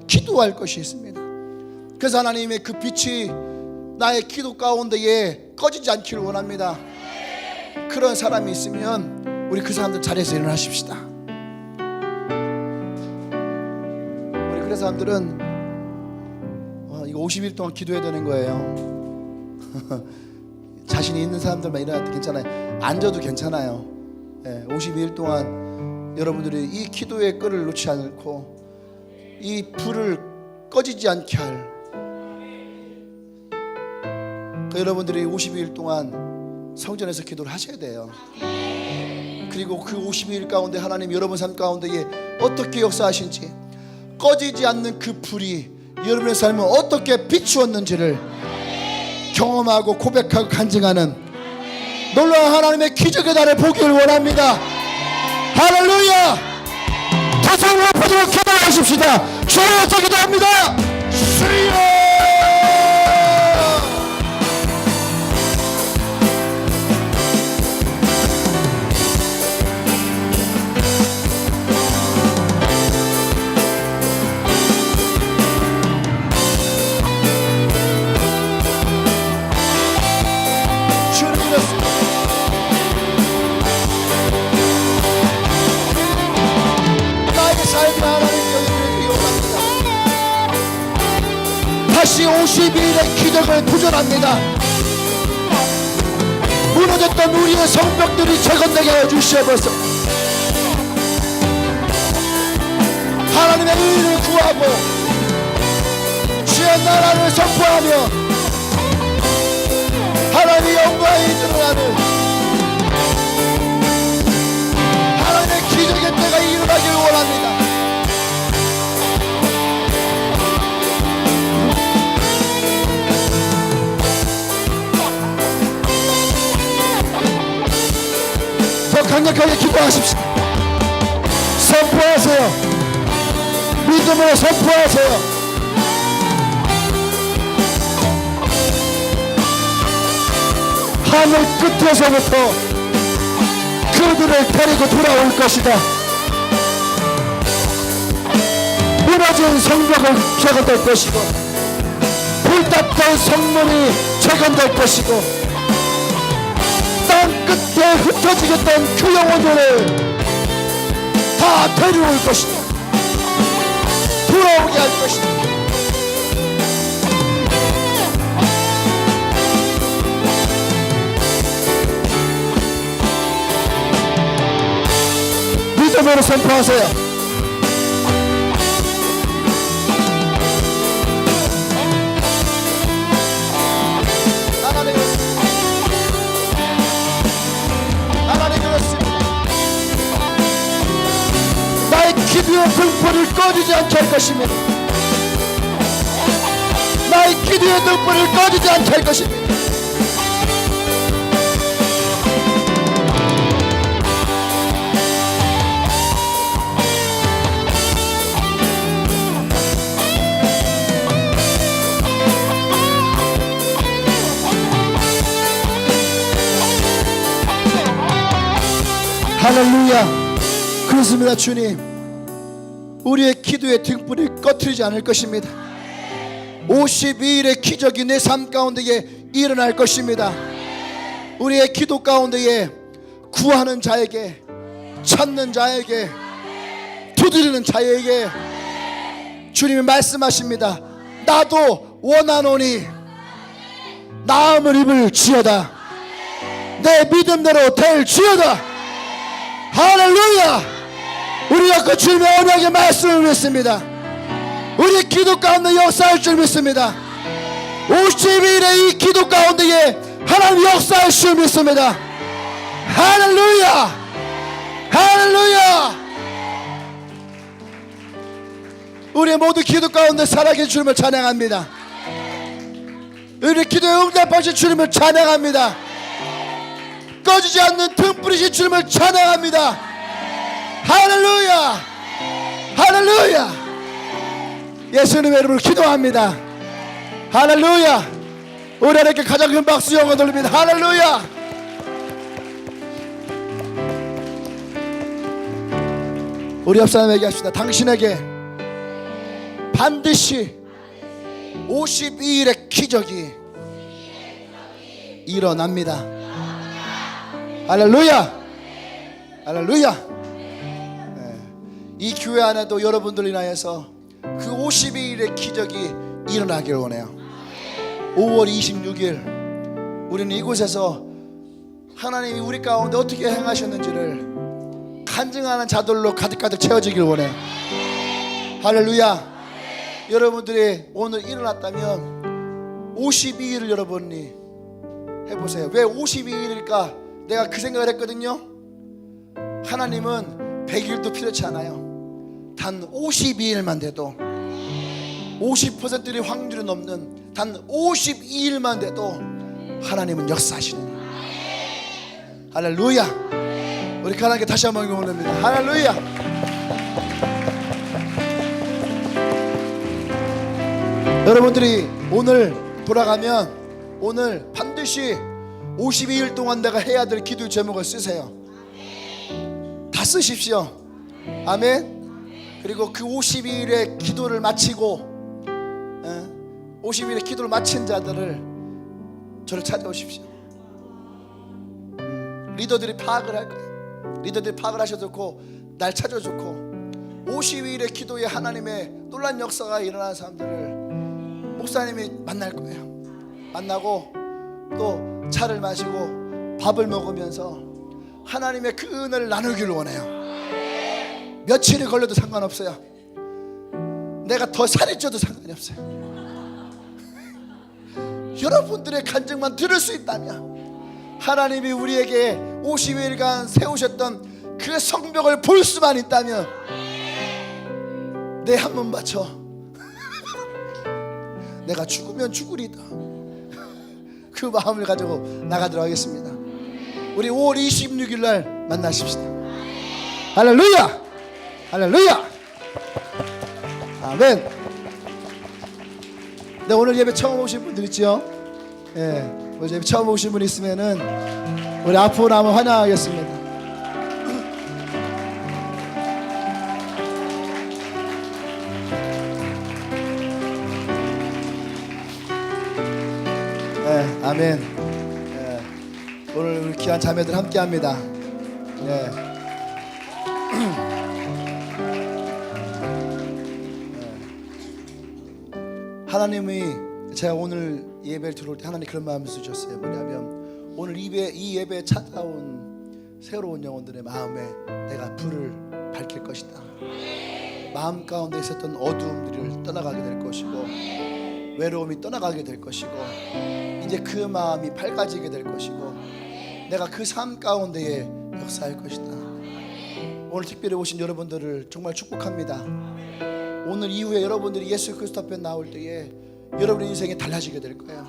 기도할 것이 있습니다. 그래서 하나님의 그 빛이 나의 기도 가운데에 꺼지지 않기를 원합니다. 그런 사람이 있으면 우리 그 사람들 자리에서 일어나십시다. 우리 그런 사람들은 이거 50일 동안 기도해야 되는 거예요. 자신이 있는 사람들만 일어나도 괜찮아요. 앉아도 괜찮아요. 52일 동안 여러분들이 이 기도의 끈을 놓지 않고 이 불을 꺼지지 않게 할 여러분들이 52일 동안 성전에서 기도를 하셔야 돼요. 그리고 그 52일 가운데 하나님 여러분 삶 가운데에 어떻게 역사하신지, 꺼지지 않는 그 불이 여러분의 삶을 어떻게 비추었는지를 경험하고 고백하고 간증하는 놀라운 하나님의 기적의 날을 보기를 원합니다. 할렐루야. 다시 높아지고 기도하십시다. 주여 기도합니다. 주여. 다시 52일의 기적을 도전합니다. 무너졌던 우리의 성벽들이 재건되게 하여 주시옵소서. 하나님의 의를 구하고 주의 나라를 선포하며 하나님의 영광이 드러나는 하나님의 기적의 때가 일어나길 원합니다. 더 강력하게 기도하십시오. 선포하세요. 믿음으로 선포하세요. 하늘 끝에서부터 그들을 데리고 돌아올 것이다. 무너진 성벽을 재건될 것이고 불탔던 성문이 재건될 것이고 땅 끝에 흩어지겠던 그 영혼들을 다 데려올 것이다. 돌아오게 할 것이다. 믿음으로 선포하세요. 하나님 그렇습니다. 나의 기도의 등불을 꺼지지 않게 할 것입니다. 나의 기도의 등불을 꺼지지 않게 할 것입니다. 할렐루야. 그렇습니다. 주님, 우리의 기도의 등불이 꺼트리지 않을 것입니다. 52일의 기적이 내 삶 가운데에 일어날 것입니다. 우리의 기도 가운데에 구하는 자에게, 찾는 자에게, 두드리는 자에게 주님이 말씀하십니다. 나도 원하노니 나음을 입을 지어다. 내 믿음대로 될 지어다. 할렐루야. 우리가 그 주님의 언약의 말씀을 믿습니다. 우리의 기도 가운데 역사할 줄 믿습니다. 52일의 이 기도 가운데에 하나님 역사할 줄 믿습니다. 할렐루야. 할렐루야. 우리의 모두 기도 가운데 살아계신 주님을 찬양합니다. 우리의 기도에 응답하신 주님을 찬양합니다. 꺼지지 않는 등불이신 주님을 찬양합니다. 할렐루야. 할렐루야. 예수님의 이름으로 기도합니다. 할렐루야. 우리 하나님께 가장 큰 박수 영광 돌립니다. 할렐루야. 우리 옆 사람에게 합시다. 당신에게 반드시 52일의 기적이 일어납니다. 할렐루야. 할렐루야. 네. 이 교회 안에도 여러분들 인하여서 그 52일의 기적이 일어나길 원해요. 5월 26일 우리는 이곳에서 하나님이 우리 가운데 어떻게 행하셨는지를 간증하는 자들로 가득가득 채워지길 원해요. 할렐루야. 여러분들이 오늘 일어났다면 52일을 여러분이 해보세요. 왜 52일일까? 내가 그 생각을 했거든요. 하나님은 100일도 필요치 않아요. 단 52일만 돼도 50%의 확률이 넘는 단 52일만 돼도 하나님은 역사하시는 거예요. 할렐루야. 우리 하나님께 다시 한번 응원합니다. 할렐루야. 여러분들이 오늘 돌아가면 오늘 반드시 52일 동안 내가 해야 될 기도 제목을 쓰세요. 다 쓰십시오. 아멘. 그리고 그 52일의 기도를 마치고 52일의 기도를 마친 자들을 저를 찾아오십시오. 리더들이 파악을 할 거예요. 리더들이 파악을 하셔도 좋고 날 찾아도 좋고 52일의 기도에 하나님의 놀란 역사가 일어나는 사람들을 목사님이 만날 거예요. 만나고 또 차를 마시고 밥을 먹으면서 하나님의 그 은혜를 나누기를 원해요. 며칠이 걸려도 상관없어요. 내가 더 살이 쪄도 상관이 없어요. 여러분들의 간증만 들을 수 있다면, 하나님이 우리에게 50일간 세우셨던 그 성벽을 볼 수만 있다면 내 한 번 바쳐 내가 죽으면 죽으리다, 그 마음을 가지고 나가도록 하겠습니다. 우리 5월 26일 날 만나십시다. 할렐루야, 할렐루야, 아멘. 네, 오늘 예배 처음 오신 분들 있죠? 예, 오늘 예배 처음 오신 분 있으면은 우리 앞으로 나면 환영하겠습니다. 네, 아멘. 네, 오늘 우리 귀한 자매들 함께합니다. 네. 하나님이, 제가 오늘 예배를 들어올 때 하나님 그런 마음을 주셨어요. 뭐냐면 오늘 이 예배에 찾아온 새로운 영혼들의 마음에 내가 불을 밝힐 것이다. 마음 가운데 있었던 어두움들을 떠나가게 될 것이고, 외로움이 떠나가게 될 것이고, 이제 그 마음이 밝아지게 될 것이고, 내가 그 삶 가운데에 역사할 것이다. 오늘 특별히 오신 여러분들을 정말 축복합니다. 오늘 이후에 여러분들이 예수 그리스도 앞에 나올 때에 여러분의 인생이 달라지게 될 거예요.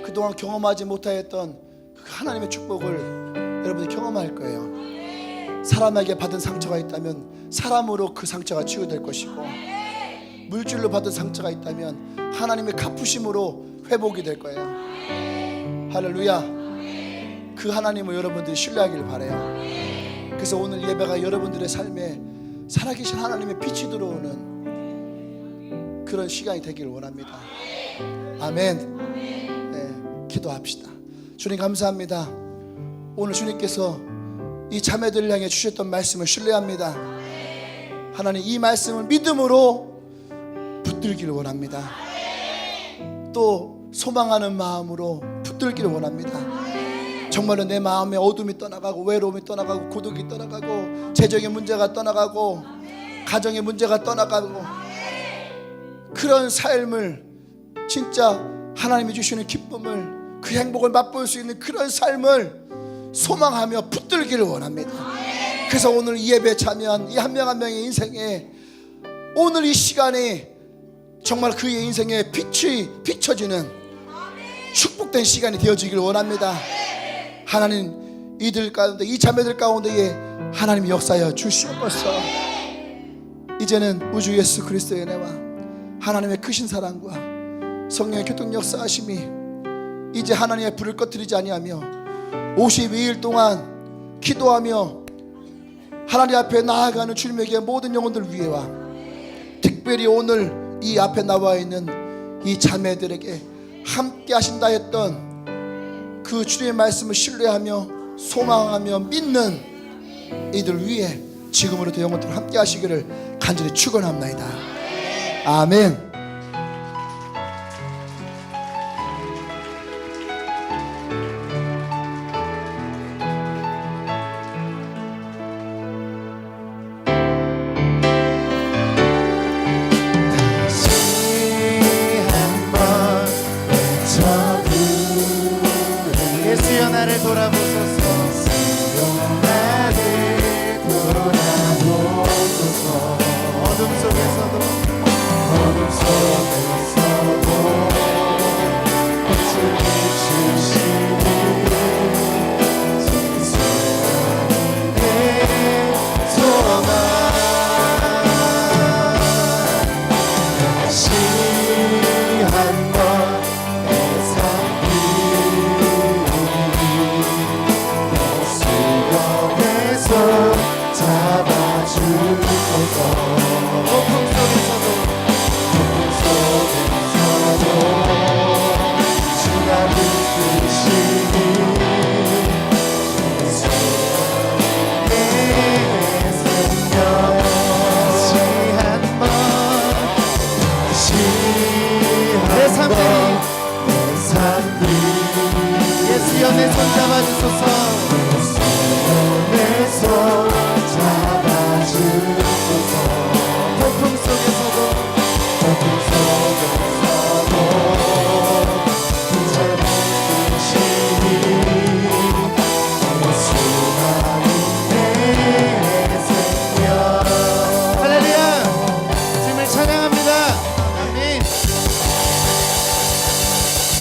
그동안 경험하지 못하였던 그 하나님의 축복을 여러분이 경험할 거예요. 사람에게 받은 상처가 있다면 사람으로 그 상처가 치유될 것이고, 물질로 받은 상처가 있다면 하나님의 갚으심으로 회복이 될 거예요. 할렐루야. 그 하나님을 여러분들이 신뢰하기를 바라요. 그래서 오늘 예배가 여러분들의 삶에 살아계신 하나님의 빛이 들어오는 그런 시간이 되기를 원합니다. 아멘. 네, 기도합시다. 주님 감사합니다. 오늘 주님께서 이 자매들을 향해 주셨던 말씀을 신뢰합니다. 하나님, 이 말씀을 믿음으로 붙들기를 원합니다. 또 소망하는 마음으로 붙들기를 원합니다. 정말로 내 마음에 어둠이 떠나가고, 외로움이 떠나가고, 고독이 떠나가고, 재정의 문제가 떠나가고, 가정의 문제가 떠나가고, 그런 삶을, 진짜 하나님이 주시는 기쁨을, 그 행복을 맛볼 수 있는 그런 삶을 소망하며 붙들기를 원합니다. 그래서 오늘 이 예배에 참여한 이 한 명 한 명의 인생에, 오늘 이 시간에 정말 그의 인생에 빛이 비춰지는 축복된 시간이 되어지기를 원합니다. 하나님, 이들 가운데, 이 자매들 가운데에 하나님이 역사하여 주시옵소서. 이제는 우주 예수 그리스도의 은혜와 하나님의 크신 사랑과 성령의 교통 역사하심이 이제 하나님의 불을 꺼뜨리지 아니하며 52일 동안 기도하며 하나님 앞에 나아가는 주님에게 모든 영혼들 위에와 특별히 오늘 이 앞에 나와 있는 이 자매들에게 함께 하신다 했던 그 주님의 말씀을 신뢰하며 소망하며 믿는 이들 위에 지금으로부터 영원토록 함께 하시기를 간절히 축원합니다. 아멘. 예수여 나를 돌아보소서. 어둠 속에서도 빛을 비추시니 내 소망 다시 한번 내 삶을 손 잡아주소서.